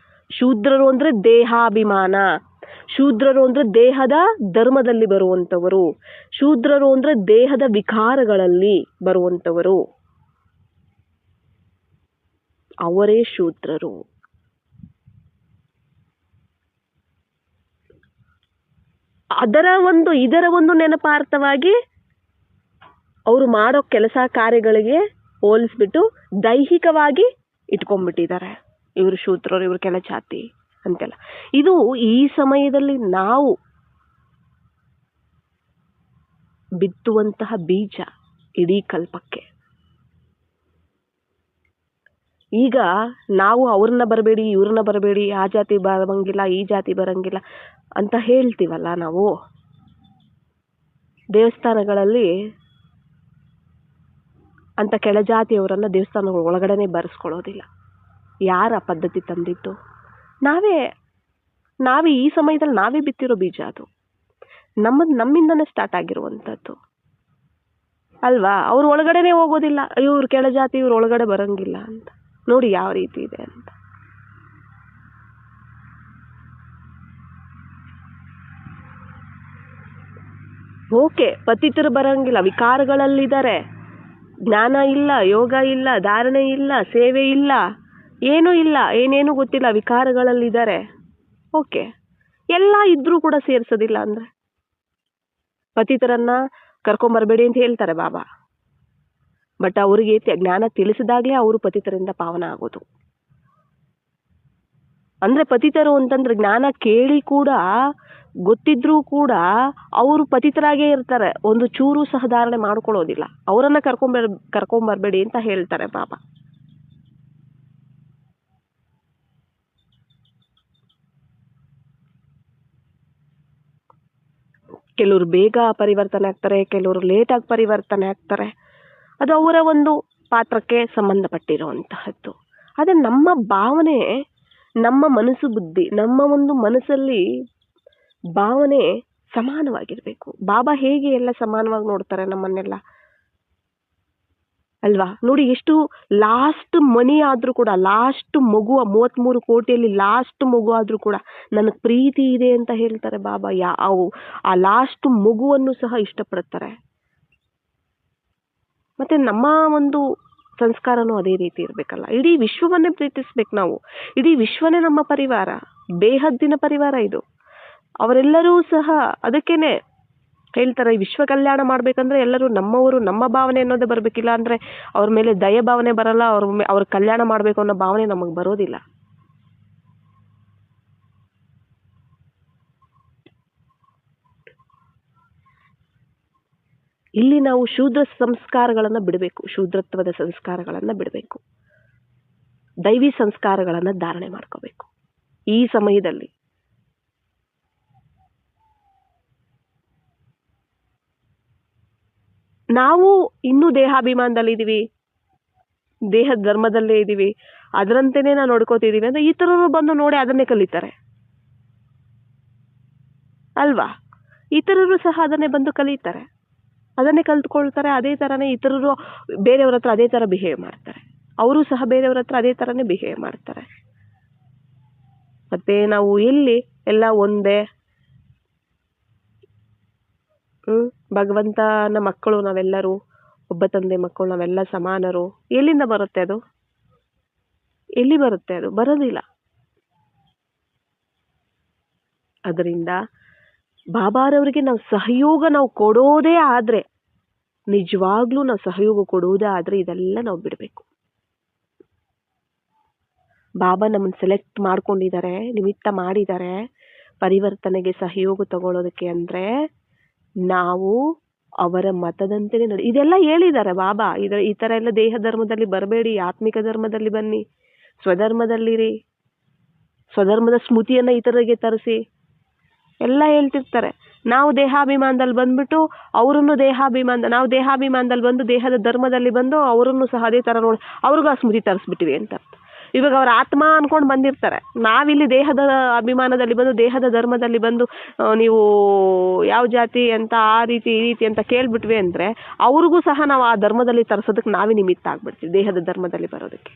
ಶೂದ್ರರು ಅಂದ್ರೆ ದೇಹಾಭಿಮಾನ, ಶೂದ್ರರು ಅಂದ್ರೆ ದೇಹದ ಧರ್ಮದಲ್ಲಿ ಬರುವಂತವರು, ಶೂದ್ರರು ಅಂದ್ರೆ ದೇಹದ ವಿಕಾರಗಳಲ್ಲಿ ಬರುವಂತವರು, ಅವರೇ ಶೂದ್ರರು. ಇದರ ಒಂದು ನೆನಪಾರ್ಥವಾಗಿ ಅವರು ಮಾಡೋ ಕೆಲಸ ಕಾರ್ಯಗಳಿಗೆ ಹೋಲಿಸ್ಬಿಟ್ಟು ದೈಹಿಕವಾಗಿ ಇಟ್ಕೊಂಡ್ಬಿಟ್ಟಿದ್ದಾರೆ, ಇವರು ಶೂದ್ರರು, ಇವರು ಕೆಳ ಜಾತಿ ಅಂತೆಲ್ಲ. ಇದು ಈ ಸಮಯದಲ್ಲಿ ನಾವು ಬಿತ್ತುವಂತಹ ಬೀಜ ಇಡೀ ಕಲ್ಪಕ್ಕೆ. ಈಗ ನಾವು ಅವ್ರನ್ನ ಬರಬೇಡಿ ಇವ್ರನ್ನ ಬರಬೇಡಿ, ಆ ಜಾತಿ ಬರಂಗಿಲ್ಲ ಈ ಜಾತಿ ಬರಂಗಿಲ್ಲ ಅಂತ ಹೇಳ್ತೀವಲ್ಲ ನಾವು. ದೇವಸ್ಥಾನಗಳಲ್ಲಿ ಅಂತ ಕೆಳಜಾತಿಯವರನ್ನ ದೇವಸ್ಥಾನಗಳ ಒಳಗಡೆನೆ ಬರೆಸ್ಕೊಳ್ಳೋದಿಲ್ಲ. ಯಾರ ಪದ್ಧತಿ ತಂದಿತ್ತು? ನಾವೇ ಈ ಸಮಯದಲ್ಲಿ ನಾವೇ ಬಿತ್ತಿರೋ ಬೀಜ ಅದು. ನಮ್ಮಿಂದನೇ ಸ್ಟಾರ್ಟ್ ಆಗಿರುವಂಥದ್ದು ಅಲ್ವಾ? ಅವ್ರು ಒಳಗಡೆನೆ ಹೋಗೋದಿಲ್ಲ, ಇವ್ರು ಕೆಳಜಾತಿ ಇವ್ರು ಒಳಗಡೆ ಬರಂಗಿಲ್ಲ ಅಂತ. ನೋಡಿ ಯಾವ ರೀತಿ ಇದೆ ಅಂತ. ಓಕೆ, ಪತಿತರು ಬರಂಗಿಲ್ಲ, ವಿಕಾರಗಳಲ್ಲಿದ್ದಾರೆ, ಜ್ಞಾನ ಇಲ್ಲ, ಯೋಗ ಇಲ್ಲ, ಧಾರಣೆ ಇಲ್ಲ, ಸೇವೆ ಇಲ್ಲ, ಏನೂ ಇಲ್ಲ, ಏನೇನು ಗೊತ್ತಿಲ್ಲ, ವಿಕಾರಗಳಲ್ಲಿದ್ದಾರೆ. ಓಕೆ, ಎಲ್ಲ ಇದ್ರೂ ಕೂಡ ಸೇರಿಸೋದಿಲ್ಲ ಅಂದ್ರೆ ಪತಿತರನ್ನ ಕರ್ಕೊಂಬರ್ಬೇಡಿ ಅಂತ ಹೇಳ್ತಾರೆ ಬಾಬಾ. ಬಟ್ ಅವರಿಗೆ ಜ್ಞಾನ ತಿಳಿಸಿದಾಗ್ಲೇ ಅವರು ಪತಿತರಿಂದ ಪಾವನ ಆಗೋದು. ಅಂದ್ರೆ ಪತಿತರು ಅಂತಂದ್ರೆ ಜ್ಞಾನ ಕೇಳಿ ಕೂಡ ಗೊತ್ತಿದ್ರೂ ಕೂಡ ಅವರು ಪತಿತರಾಗೇ ಇರ್ತಾರೆ, ಒಂದು ಚೂರು ಸಹ ಧಾರಣೆ ಮಾಡ್ಕೊಳ್ಳೋದಿಲ್ಲ. ಅವರನ್ನ ಕರ್ಕೊಂಬರ್ಬೇಡಿ ಅಂತ ಹೇಳ್ತಾರೆ ಬಾಬಾ. ಕೆಲವರು ಬೇಗ ಪರಿವರ್ತನೆ ಆಗ್ತಾರೆ, ಕೆಲವರು ಲೇಟಾಗಿ ಪರಿವರ್ತನೆ ಆಗ್ತಾರೆ. ಅದು ಅವರ ಒಂದು ಪಾತ್ರಕ್ಕೆ ಸಂಬಂಧಪಟ್ಟಿರುವಂತಹದ್ದು. ಅದೇ ನಮ್ಮ ಭಾವನೆ, ನಮ್ಮ ಮನಸ್ಸು ಬುದ್ಧಿ, ನಮ್ಮ ಒಂದು ಮನಸ್ಸಲ್ಲಿ ಭಾವನೆ ಸಮಾನವಾಗಿರ್ಬೇಕು. ಬಾಬಾ ಹೇಗೆ ಎಲ್ಲ ಸಮಾನವಾಗಿ ನೋಡ್ತಾರೆ ನಮ್ಮನ್ನೆಲ್ಲ ಅಲ್ವಾ? ನೋಡಿ, ಎಷ್ಟು ಲಾಸ್ಟ್ ಮನಿ ಆದ್ರೂ ಕೂಡ, ಲಾಸ್ಟ್ ಮಗು 33 ಕೋಟಿಯಲ್ಲಿ ಲಾಸ್ಟ್ ಮಗು ಆದ್ರೂ ಕೂಡ ನನಗೆ ಪ್ರೀತಿ ಇದೆ ಅಂತ ಹೇಳ್ತಾರೆ ಬಾಬಾ. ಆ ಲಾಸ್ಟ್ ಮಗುವನ್ನು ಸಹ ಇಷ್ಟಪಡ್ತಾರೆ. ಮತ್ತೆ ನಮ್ಮ ಒಂದು ಸಂಸ್ಕಾರನೂ ಅದೇ ರೀತಿ ಇರ್ಬೇಕಲ್ಲ. ಇಡೀ ವಿಶ್ವವನ್ನೇ ಪ್ರೀತಿಸ್ಬೇಕು ನಾವು. ಇಡೀ ವಿಶ್ವನೇ ನಮ್ಮ ಪರಿವಾರ, ಬೇಹದ್ದಿನ ಪರಿವಾರ ಇದು. ಅವರೆಲ್ಲರೂ ಸಹ ಅದಕ್ಕೇನೆ ಹೇಳ್ತಾರೆ, ವಿಶ್ವ ಕಲ್ಯಾಣ ಮಾಡ್ಬೇಕಂದ್ರೆ ಎಲ್ಲರೂ ನಮ್ಮವರು, ನಮ್ಮ ಭಾವನೆ ಅನ್ನೋದೇ ಬರ್ಬೇಕಿಲ್ಲ ಅಂದ್ರೆ ಅವ್ರ ಮೇಲೆ ದಯ ಭಾವನೆ ಬರಲ್ಲ, ಅವ್ರ ಕಲ್ಯಾಣ ಮಾಡ್ಬೇಕು ಅನ್ನೋ ಭಾವನೆ ನಮಗೆ ಬರೋದಿಲ್ಲ. ಇಲ್ಲಿ ನಾವು ಶೂದ್ರ ಸಂಸ್ಕಾರಗಳನ್ನ ಬಿಡಬೇಕು, ಶೂದ್ರತ್ವದ ಸಂಸ್ಕಾರಗಳನ್ನ ಬಿಡಬೇಕು, ದೈವಿ ಸಂಸ್ಕಾರಗಳನ್ನ ಧಾರಣೆ ಮಾಡ್ಕೋಬೇಕು ಈ ಸಮಯದಲ್ಲಿ. ನಾವು ಇನ್ನೂ ದೇಹಾಭಿಮಾನದಲ್ಲಿ ಇದೀವಿ, ದೇಹದ ಧರ್ಮದಲ್ಲೇ ಇದೀವಿ, ಅದರಂತೆನೇ ನಾವು ನೋಡ್ಕೋತಿದೀವಿ ಅಂದ್ರೆ ಇತರರು ಬಂದು ನೋಡಿ ಅದನ್ನೇ ಕಲಿತಾರೆ ಅಲ್ವಾ? ಇತರರು ಸಹ ಅದನ್ನೇ ಬಂದು ಕಲಿತಾರೆ, ಅದನ್ನೇ ಕಲ್ತ್ಕೊಳ್ತಾರೆ. ಅದೇ ತರನೇ ಇತರರು ಬೇರೆಯವ್ರ ಹತ್ರ ಅದೇ ತರ ಬಿಹೇವ್ ಮಾಡ್ತಾರೆ, ಅವರು ಸಹ ಬೇರೆಯವ್ರ ಹತ್ರ ಅದೇ ತರನೇ ಬಿಹೇವ್ ಮಾಡ್ತಾರೆ. ಮತ್ತೆ ನಾವು ಎಲ್ಲಿ ಎಲ್ಲ ಒಂದೇ, ಭಗವಂತನ ಮಕ್ಕಳು ನಾವೆಲ್ಲರೂ, ಒಬ್ಬ ತಂದೆ ಮಕ್ಕಳು ನಾವೆಲ್ಲ ಸಮಾನರು. ಎಲ್ಲಿಂದ ಬರುತ್ತೆ ಅದು? ಎಲ್ಲಿ ಬರುತ್ತೆ ಅದು? ಬರೋದಿಲ್ಲ. ಅದರಿಂದ ಬಾಬಾರವರಿಗೆ ನಾವು ಸಹಯೋಗ ನಾವು ಕೊಡೋದೇ ಆದ್ರೆ, ನಿಜವಾಗ್ಲೂ ನಾವು ಸಹಯೋಗ ಕೊಡೋದೇ ಆದ್ರೆ ಇದೆಲ್ಲ ನಾವು ಬಿಡಬೇಕು. ಬಾಬಾ ನಮ್ಮನ್ನು ಸೆಲೆಕ್ಟ್ ಮಾಡ್ಕೊಂಡಿದ್ದಾರೆ, ನಿಮಿತ್ತ ಮಾಡಿದ್ದಾರೆ ಪರಿವರ್ತನೆಗೆ ಸಹಯೋಗ ತಗೊಳ್ಳೋದಕ್ಕೆ. ಅಂದ್ರೆ ನಾವು ಅವರ ಮತದಂತೆಯೇ ನೋಡಿ, ಇದೆಲ್ಲ ಹೇಳಿದ್ದಾರೆ ಬಾಬಾ. ಈ ತರ ಎಲ್ಲ ದೇಹ ಧರ್ಮದಲ್ಲಿ ಬರಬೇಡಿ, ಆತ್ಮಿಕ ಧರ್ಮದಲ್ಲಿ ಬನ್ನಿ, ಸ್ವಧರ್ಮದಲ್ಲಿರಿ, ಸ್ವಧರ್ಮದ ಸ್ಮೃತಿಯನ್ನ ಇತರರಿಗೆ ತರಿಸಿ ಎಲ್ಲ ಹೇಳ್ತಿರ್ತಾರೆ. ನಾವು ದೇಹಾಭಿಮಾನದಲ್ಲಿ ಬಂದ್ಬಿಟ್ಟು ಅವರನ್ನು ನಾವು ದೇಹಾಭಿಮಾನದಲ್ಲಿ ಬಂದು ದೇಹದ ಧರ್ಮದಲ್ಲಿ ಬಂದು ಅವರನ್ನು ಸಹ ಅದೇ ತರ ನೋಡಿ ಅವ್ರಿಗೂ ಆ ಸ್ಮೃತಿ ತರಿಸ್ಬಿಟ್ಟಿವಿ ಅಂತ. ಇವಾಗ ಅವ್ರ ಆತ್ಮ ಅನ್ಕೊಂಡು ಬಂದಿರ್ತಾರೆ, ನಾವಿಲ್ಲಿ ದೇಹದ ಅಭಿಮಾನದಲ್ಲಿ ಬಂದು ದೇಹದ ಧರ್ಮದಲ್ಲಿ ಬಂದು ನೀವು ಯಾವ ಜಾತಿ ಅಂತ ಆ ರೀತಿ ಈ ರೀತಿ ಅಂತ ಕೇಳ್ಬಿಟ್ವಿ ಅಂದ್ರೆ ಅವ್ರಿಗೂ ಸಹ ನಾವು ಆ ಧರ್ಮದಲ್ಲಿ ತರಿಸೋದಕ್ಕೆ ನಾವೇ ನಿಮಿತ್ತ ಆಗ್ಬಿಡ್ತೀವಿ. ದೇಹದ ಧರ್ಮದಲ್ಲಿ ಬರೋದಕ್ಕೆ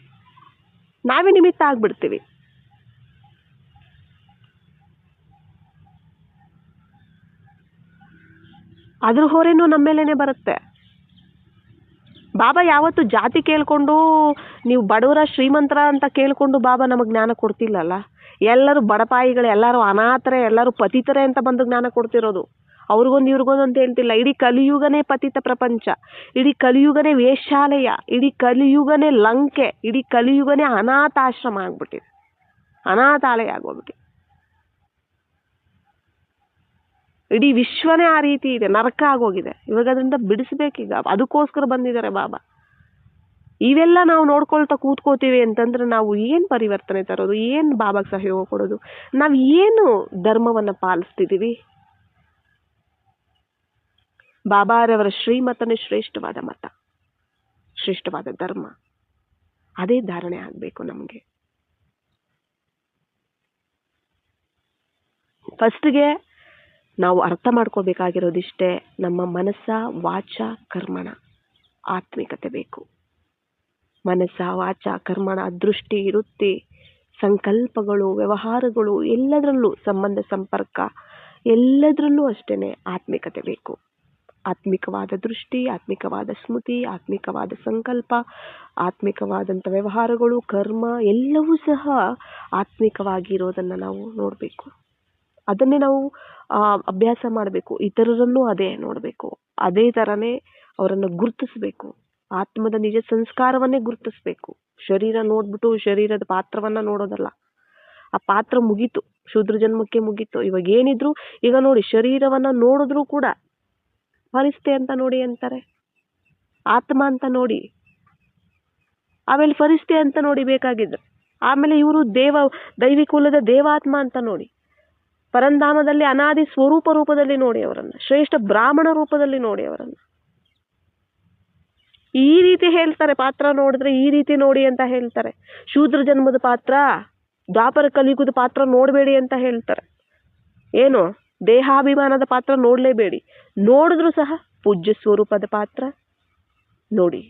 ನಾವೇ ನಿಮಿತ್ತ ಆಗ್ಬಿಡ್ತೀವಿ. ಅದ್ರ ಹೊರೆನೂ ನಮ್ಮೇಲೇನೆ ಬರುತ್ತೆ. ಬಾಬಾ ಯಾವತ್ತು ಜಾತಿ ಕೇಳ್ಕೊಂಡು ನೀವು ಬಡವರ ಶ್ರೀಮಂತರ ಅಂತ ಕೇಳ್ಕೊಂಡು ಬಾಬಾ ನಮಗೆ ಜ್ಞಾನ ಕೊಡ್ತಿಲ್ಲಲ್ಲ. ಎಲ್ಲರೂ ಬಡಪಾಯಿಗಳು, ಎಲ್ಲರೂ ಅನಾಥರೇ, ಎಲ್ಲರೂ ಪತಿತರೇ ಅಂತ ಬಂದು ಜ್ಞಾನ ಕೊಡ್ತಿರೋದು. ಅವ್ರಿಗೊಂದು ಇವ್ರಿಗೊಂದು ಅಂತ ಹೇಳ್ತಿಲ್ಲ. ಇಡೀ ಕಲಿಯುಗನೇ ಪತಿತ ಪ್ರಪಂಚ, ಇಡೀ ಕಲಿಯುಗನೇ ವೇಶ್ಯಾಲಯ, ಇಡೀ ಕಲಿಯುಗನೇ ಲಂಕೆ, ಇಡೀ ಕಲಿಯುಗನೇ ಅನಾಥಾಶ್ರಮ ಆಗ್ಬಿಟ್ಟಿದೆ, ಅನಾಥಾಲಯ ಆಗೋಗ್ಬಿಟ್ಟಿದೆ. ಇಡೀ ವಿಶ್ವನೇ ಆ ರೀತಿ ಇದೆ, ನರಕ ಆಗೋಗಿದೆ. ಇವಾಗ ಅದರಿಂದ ಬಿಡಿಸ್ಬೇಕೀಗ, ಅದಕ್ಕೋಸ್ಕರ ಬಂದಿದ್ದಾರೆ ಬಾಬಾ. ಇವೆಲ್ಲ ನಾವು ನೋಡ್ಕೊಳ್ತಾ ಕೂತ್ಕೋತೀವಿ ಅಂತಂದ್ರೆ ನಾವು ಏನು ಪರಿವರ್ತನೆ ತರೋದು, ಏನು ಬಾಬಾಗೆ ಸಹಯೋಗ ಕೊಡೋದು, ನಾವು ಏನು ಧರ್ಮವನ್ನು ಪಾಲಿಸ್ತಿದ್ದೀವಿ? ಬಾಬಾರವರ ಶ್ರೀಮತನೇ ಶ್ರೇಷ್ಠವಾದ ಮತ, ಶ್ರೇಷ್ಠವಾದ ಧರ್ಮ. ಅದೇ ಧಾರಣೆ ಆಗಬೇಕು ನಮಗೆ. ಫಸ್ಟ್ಗೆ ನಾವು ಅರ್ಥ ಮಾಡ್ಕೋಬೇಕಾಗಿರೋದಿಷ್ಟೇ, ನಮ್ಮ ಮನಸ್ಸ ವಾಚ ಕರ್ಮಣ ಆತ್ಮಿಕತೆ ಬೇಕು. ಮನಸ್ಸ ವಾಚ ಕರ್ಮಣ ದೃಷ್ಟಿ ವೃತ್ತಿ ಸಂಕಲ್ಪಗಳು ವ್ಯವಹಾರಗಳು ಎಲ್ಲದರಲ್ಲೂ ಸಂಬಂಧ ಸಂಪರ್ಕ ಎಲ್ಲದರಲ್ಲೂ ಅಷ್ಟೇನೆ ಆತ್ಮಿಕತೆ ಬೇಕು. ಆತ್ಮಿಕವಾದ ದೃಷ್ಟಿ, ಆತ್ಮಿಕವಾದ ಸ್ಮೃತಿ, ಆತ್ಮಿಕವಾದ ಸಂಕಲ್ಪ, ಆತ್ಮಿಕವಾದಂಥ ವ್ಯವಹಾರಗಳು ಕರ್ಮ ಎಲ್ಲವೂ ಸಹ ಆತ್ಮಿಕವಾಗಿರೋದನ್ನು ನಾವು ನೋಡಬೇಕು. ಅದನ್ನೇ ನಾವು ಅಭ್ಯಾಸ ಮಾಡಬೇಕು. ಇತರರನ್ನು ಅದೇ ನೋಡಬೇಕು. ಅದೇ ಥರನೇ ಅವರನ್ನು ಗುರುತಿಸಬೇಕು. ಆತ್ಮದ ನಿಜ ಸಂಸ್ಕಾರವನ್ನೇ ಗುರುತಿಸ್ಬೇಕು. ಶರೀರ ನೋಡ್ಬಿಟ್ಟು ಶರೀರದ ಪಾತ್ರವನ್ನ ನೋಡೋದಲ್ಲ. ಆ ಪಾತ್ರ ಮುಗೀತು, ಶೂದ್ರ ಜನ್ಮಕ್ಕೆ ಮುಗೀತು. ಇವಾಗ ಏನಿದ್ರು ಈಗ ನೋಡಿ, ಶರೀರವನ್ನ ನೋಡಿದ್ರು ಕೂಡ ಫರಿಸ್ತೆ ಅಂತ ನೋಡಿ ಅಂತಾರೆ, ಆತ್ಮ ಅಂತ ನೋಡಿ, ಆಮೇಲೆ ಫರಿಸ್ತೆ ಅಂತ ನೋಡಿ ಬೇಕಾಗಿದ್ರು, ಆಮೇಲೆ ಇವರು ದೈವಿ ಕುಲದ ದೇವಾತ್ಮ ಅಂತ ನೋಡಿ, ಪರಂಧಾಮದಲ್ಲಿ ಅನಾದಿ ಸ್ವರೂಪ ರೂಪದಲ್ಲಿ ನೋಡಿ ಅವರನ್ನ, ಶ್ರೇಷ್ಠ ಬ್ರಾಹ್ಮಣ ರೂಪದಲ್ಲಿ ನೋಡಿ ಅವರನ್ನ. ಈ ರೀತಿ ಹೇಳ್ತಾರೆ, ಪಾತ್ರ ನೋಡಿದ್ರೆ ಈ ರೀತಿ ನೋಡಿ ಅಂತ ಹೇಳ್ತಾರೆ. ಶೂದ್ರ ಜನ್ಮದ ಪಾತ್ರ, ದ್ವಾಪರ ಕಲಿಯುಗದ ಪಾತ್ರ ನೋಡಬೇಡಿ ಅಂತ ಹೇಳ್ತಾರೆ. ಏನು, ದೇಹಾಭಿಮಾನದ ಪಾತ್ರ ನೋಡಲೇಬೇಡಿ. ನೋಡಿದ್ರು ಸಹ ಪೂಜ್ಯ ಸ್ವರೂಪದ ಪಾತ್ರ ನೋಡಿ.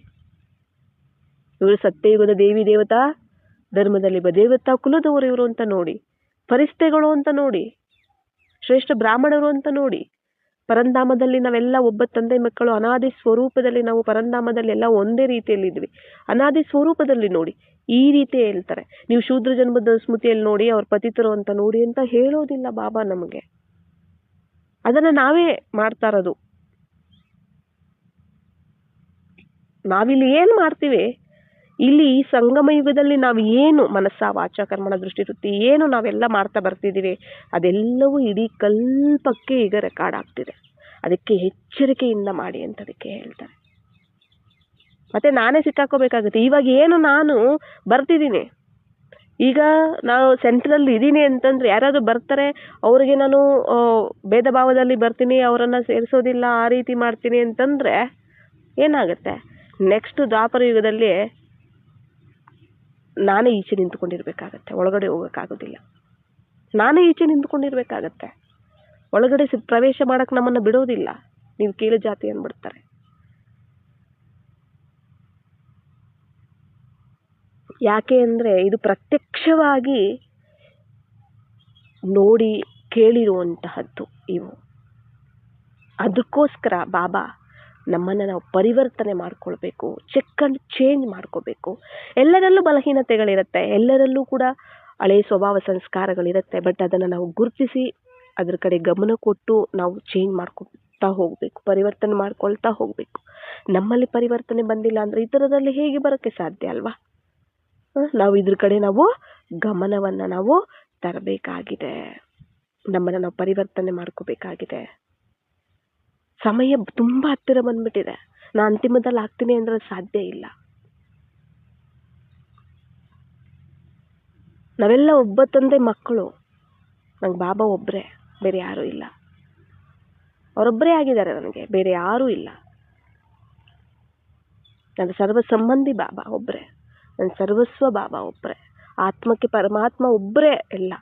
ಇವರು ಸತ್ಯಯುಗದ ದೇವಿ ದೇವತಾ ಧರ್ಮದಲ್ಲಿ ದೇವತಾ ಕುಲದವರು ಇವರು ಅಂತ ನೋಡಿ, ಫರಿಸ್ತೆಗಳು ಅಂತ ನೋಡಿ, ಶ್ರೇಷ್ಠ ಬ್ರಾಹ್ಮಣರು ಅಂತ ನೋಡಿ. ಪರಂಧಾಮದಲ್ಲಿ ನಾವೆಲ್ಲ ಒಬ್ಬ ತಂದೆ ಮಕ್ಕಳು, ಅನಾದಿ ಸ್ವರೂಪದಲ್ಲಿ ನಾವು ಪರಂಧಾಮದಲ್ಲಿ ಎಲ್ಲ ಒಂದೇ ರೀತಿಯಲ್ಲಿದ್ವಿ. ಅನಾದಿ ಸ್ವರೂಪದಲ್ಲಿ ನೋಡಿ, ಈ ರೀತಿ ಹೇಳ್ತಾರೆ. ನೀವು ಶೂದ್ರ ಜನ್ಮದ ಸ್ಮೃತಿಯಲ್ಲಿ ನೋಡಿ, ಅವ್ರ ಪತಿತರು ಅಂತ ನೋಡಿ ಅಂತ ಹೇಳೋದಿಲ್ಲ ಬಾಬಾ ನಮಗೆ. ಅದನ್ನ ನಾವೇ ಮಾಡ್ತಾ ಇರೋದು. ನಾವಿಲ್ಲಿ ಏನು ಮಾಡ್ತೀವಿ, ಇಲ್ಲಿ ಈ ಸಂಗಮ ಯುಗದಲ್ಲಿ ನಾವು ಏನು ಮನಸ್ಸ ವಾಚ ಕರ್ಮಣ ದೃಷ್ಟಿ ವೃತ್ತಿ ಏನು ನಾವೆಲ್ಲ ಮಾಡ್ತಾ ಬರ್ತಿದ್ದೀವಿ, ಅದೆಲ್ಲವೂ ಇಡೀ ಕಲ್ಪಕ್ಕೆ ಈಗ ರೆಕಾರ್ಡ್ ಆಗ್ತಿದೆ. ಅದಕ್ಕೆ ಎಚ್ಚರಿಕೆಯಿಂದ ಮಾಡಿ ಅಂತ ಅದಕ್ಕೆ ಹೇಳ್ತಾರೆ. ಮತ್ತೆ ನಾನೇ ಸಿಕ್ಕಾಕೋಬೇಕಾಗುತ್ತೆ. ಇವಾಗ ಏನು ನಾನು ಬರ್ತಿದ್ದೀನಿ, ಈಗ ನಾವು ಸೆಂಟ್ರಲ್ಲಿ ಇದ್ದೀನಿ ಅಂತಂದ್ರೆ ಯಾರಾದರೂ ಬರ್ತಾರೆ, ಅವರಿಗೆ ನಾನು ಭೇದ ಭಾವದಲ್ಲಿ ಬರ್ತೀನಿ, ಅವರನ್ನು ಸೇರಿಸೋದಿಲ್ಲ, ಆ ರೀತಿ ಮಾಡ್ತೀನಿ ಅಂತಂದರೆ ಏನಾಗುತ್ತೆ, ನೆಕ್ಸ್ಟ್ ದ್ವಾಪರ ಯುಗದಲ್ಲಿ ನಾನೇ ಈಚೆ ನಿಂತ್ಕೊಂಡಿರ್ಬೇಕಾಗತ್ತೆ, ಒಳಗಡೆ ಹೋಗೋಕ್ಕಾಗೋದಿಲ್ಲ. ನಾನೇ ಈಚೆ ನಿಂತ್ಕೊಂಡಿರ್ಬೇಕಾಗತ್ತೆ, ಒಳಗಡೆ ಪ್ರವೇಶ ಮಾಡಕ್ಕೆ ನಮ್ಮನ್ನು ಬಿಡೋದಿಲ್ಲ. ನೀವು ಕೀಳು ಜಾತಿ ಅಂದ್ಬಿಡ್ತಾರೆ. ಯಾಕೆ ಅಂದರೆ ಇದು ಪ್ರತ್ಯಕ್ಷವಾಗಿ ನೋಡಿ ಕೇಳಿರುವಂತಹದ್ದು ಇವು. ಅದಕ್ಕೋಸ್ಕರ ಬಾಬಾ ನಮ್ಮನ್ನು ನಾವು ಪರಿವರ್ತನೆ ಮಾಡ್ಕೊಳ್ಬೇಕು, ಚೆಕ್ ಅಂಡ್ ಚೇಂಜ್ ಮಾಡ್ಕೋಬೇಕು. ಎಲ್ಲರಲ್ಲೂ ಬಲಹೀನತೆಗಳಿರುತ್ತೆ, ಎಲ್ಲರಲ್ಲೂ ಕೂಡ ಹಳೆಯ ಸ್ವಭಾವ ಸಂಸ್ಕಾರಗಳಿರುತ್ತೆ. ಬಟ್ ಅದನ್ನು ನಾವು ಗುರುತಿಸಿ ಅದ್ರ ಕಡೆ ಗಮನ ಕೊಟ್ಟು ನಾವು ಚೇಂಜ್ ಮಾಡ್ಕೊಳ್ತಾ ಹೋಗಬೇಕು, ಪರಿವರ್ತನೆ ಮಾಡ್ಕೊಳ್ತಾ ಹೋಗಬೇಕು. ನಮ್ಮಲ್ಲಿ ಪರಿವರ್ತನೆ ಬಂದಿಲ್ಲ ಅಂದರೆ ಇತರರಲ್ಲಿ ಹೇಗೆ ಬರೋಕ್ಕೆ ಸಾಧ್ಯ ಅಲ್ವಾ? ನಾವು ಇದ್ರ ಕಡೆ ನಾವು ಗಮನವನ್ನು ನಾವು ತರಬೇಕಾಗಿದೆ, ನಮ್ಮನ್ನು ನಾವು ಪರಿವರ್ತನೆ ಮಾಡ್ಕೋಬೇಕಾಗಿದೆ. ಸಮಯ ತುಂಬ ಹತ್ತಿರ ಬಂದ್ಬಿಟ್ಟಿದೆ. ನಾನು ಅಂತಿಮದಲ್ಲಿ ಆಗ್ತೀನಿ ಅಂದ್ರೆ ಸಾಧ್ಯ ಇಲ್ಲ. ನಾವೆಲ್ಲ ಒಬ್ಬ ತಂದೆ ಮಕ್ಕಳು. ನಂಗೆ ಬಾಬಾ ಒಬ್ಬರೇ, ಬೇರೆ ಯಾರೂ ಇಲ್ಲ. ಅವರೊಬ್ಬರೇ ಆಗಿದ್ದಾರೆ ನನಗೆ, ಬೇರೆ ಯಾರೂ ಇಲ್ಲ. ನನ್ನ ಸರ್ವ ಸಂಬಂಧಿ ಬಾಬಾ ಒಬ್ಬರೇ, ನನ್ನ ಸರ್ವಸ್ವ ಬಾಬಾ ಒಬ್ಬರೇ. ಆತ್ಮಕ್ಕೆ ಪರಮಾತ್ಮ ಒಬ್ಬರೇ ಎಲ್ಲ.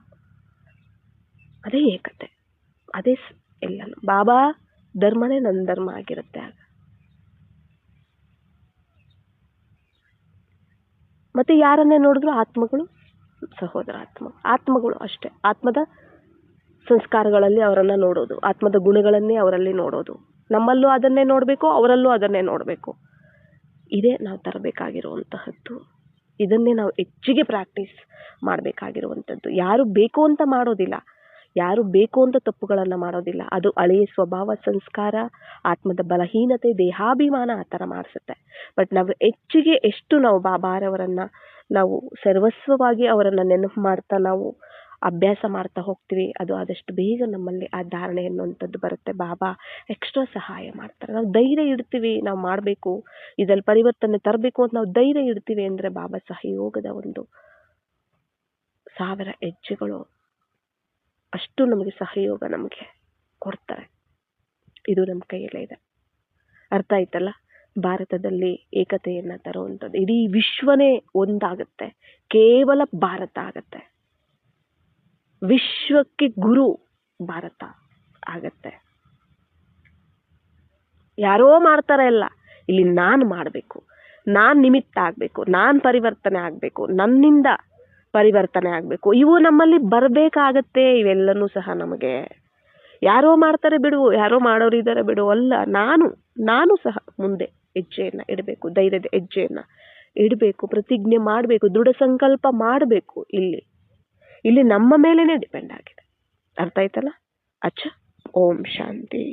ಅದೇ ಏಕತೆ, ಅದೇ ಎಲ್ಲನು. ಬಾಬಾ ಧರ್ಮನೇ ನನ್ನ ಧರ್ಮ ಆಗಿರುತ್ತೆ ಆಗ. ಮತ್ತೆ ಯಾರನ್ನೇ ನೋಡಿದ್ರು ಆತ್ಮಗಳು ಸಹೋದರ ಆತ್ಮಗಳು ಅಷ್ಟೇ. ಆತ್ಮದ ಸಂಸ್ಕಾರಗಳಲ್ಲಿ ಅವರನ್ನು ನೋಡೋದು, ಆತ್ಮದ ಗುಣಗಳನ್ನೇ ಅವರಲ್ಲಿ ನೋಡೋದು. ನಮ್ಮಲ್ಲೂ ಅದನ್ನೇ ನೋಡಬೇಕು, ಅವರಲ್ಲೂ ಅದನ್ನೇ ನೋಡಬೇಕು. ಇದೇ ನಾವು ತರಬೇಕಾಗಿರುವಂತಹದ್ದು. ಇದನ್ನೇ ನಾವು ಹೆಚ್ಚಿಗೆ ಪ್ರಾಕ್ಟೀಸ್ ಮಾಡಬೇಕಾಗಿರುವಂಥದ್ದು. ಯಾರು ಬೇಕು ಅಂತ ಮಾಡೋದಿಲ್ಲ, ಯಾರು ಬೇಕು ಅಂತ ತಪ್ಪುಗಳನ್ನು ಮಾಡೋದಿಲ್ಲ. ಅದು ಹಳೆಯ ಸ್ವಭಾವ ಸಂಸ್ಕಾರ, ಆತ್ಮದ ಬಲಹೀನತೆ, ದೇಹಾಭಿಮಾನ ಆ ಥರ ಮಾಡಿಸುತ್ತೆ. ಬಟ್ ನಾವು ಹೆಚ್ಚಿಗೆ ಎಷ್ಟು ನಾವು ಬಾಬಾರವರನ್ನು ನಾವು ಸರ್ವಸ್ವವಾಗಿ ಅವರನ್ನು ನೆನಪು ಮಾಡ್ತಾ ನಾವು ಅಭ್ಯಾಸ ಮಾಡ್ತಾ ಹೋಗ್ತೀವಿ, ಅದು ಆದಷ್ಟು ಬೇಗ ನಮ್ಮಲ್ಲಿ ಆ ಧಾರಣೆ ಅನ್ನುವಂಥದ್ದು ಬರುತ್ತೆ. ಬಾಬಾ ಎಕ್ಸ್ಟ್ರಾ ಸಹಾಯ ಮಾಡ್ತಾರೆ. ನಾವು ಧೈರ್ಯ ಇಡ್ತೀವಿ, ನಾವು ಮಾಡಬೇಕು, ಇದ್ರಲ್ಲಿ ಪರಿವರ್ತನೆ ತರಬೇಕು ಅಂತ ನಾವು ಧೈರ್ಯ ಇಡ್ತೀವಿ ಅಂದರೆ ಬಾಬಾ ಸಹಯೋಗದ ಒಂದು 1000 ಹೆಜ್ಜೆಗಳು ಅಷ್ಟು ನಮಗೆ ಸಹಯೋಗ ನಮಗೆ ಕೊಡ್ತಾರೆ. ಇದು ನಮ್ಮ ಕೈಯಲ್ಲೇ ಇದೆ. ಅರ್ಥ ಆಯ್ತಲ್ಲ? ಭಾರತದಲ್ಲಿ ಏಕತೆಯನ್ನ ತರುವಂಥದ್ದು, ಇಡೀ ವಿಶ್ವನೇ ಒಂದಾಗುತ್ತೆ, ಕೇವಲ ಭಾರತ ಆಗತ್ತೆ. ವಿಶ್ವಕ್ಕೆ ಗುರು ಭಾರತ ಆಗತ್ತೆ. ಯಾರೋ ಮಾಡ್ತಾರೆ ಅಲ್ಲ, ಇಲ್ಲಿ ನಾನು ಮಾಡಬೇಕು, ನಾನು ನಿಮಿತ್ತ ಆಗಬೇಕು, ನಾನು ಪರಿವರ್ತನೆ ಆಗಬೇಕು, ನನ್ನಿಂದ ಪರಿವರ್ತನೆ ಆಗಬೇಕು. ಇವು ನಮ್ಮಲ್ಲಿ ಬರಬೇಕಾಗತ್ತೆ. ಇವೆಲ್ಲನೂ ಸಹ ನಮಗೆ ಯಾರೋ ಮಾಡ್ತಾರೆ ಬಿಡು, ಯಾರೋ ಮಾಡೋರು ಇದ್ದಾರೆ ಬಿಡು ಅಲ್ಲ, ನಾನು ಸಹ ಮುಂದೆ ಹೆಜ್ಜೆಯನ್ನ ಇಡಬೇಕು, ಧೈರ್ಯದ ಹೆಜ್ಜೆಯನ್ನ ಇಡಬೇಕು, ಪ್ರತಿಜ್ಞೆ ಮಾಡಬೇಕು, ದೃಢ ಸಂಕಲ್ಪ ಮಾಡಬೇಕು. ಇಲ್ಲಿ ನಮ್ಮ ಮೇಲೇನೆ ಡಿಪೆಂಡ್ ಆಗಿದೆ. ಅರ್ಥ ಆಯ್ತಲ್ಲ? ಅಚ್ಚ, ಓಂ ಶಾಂತಿ.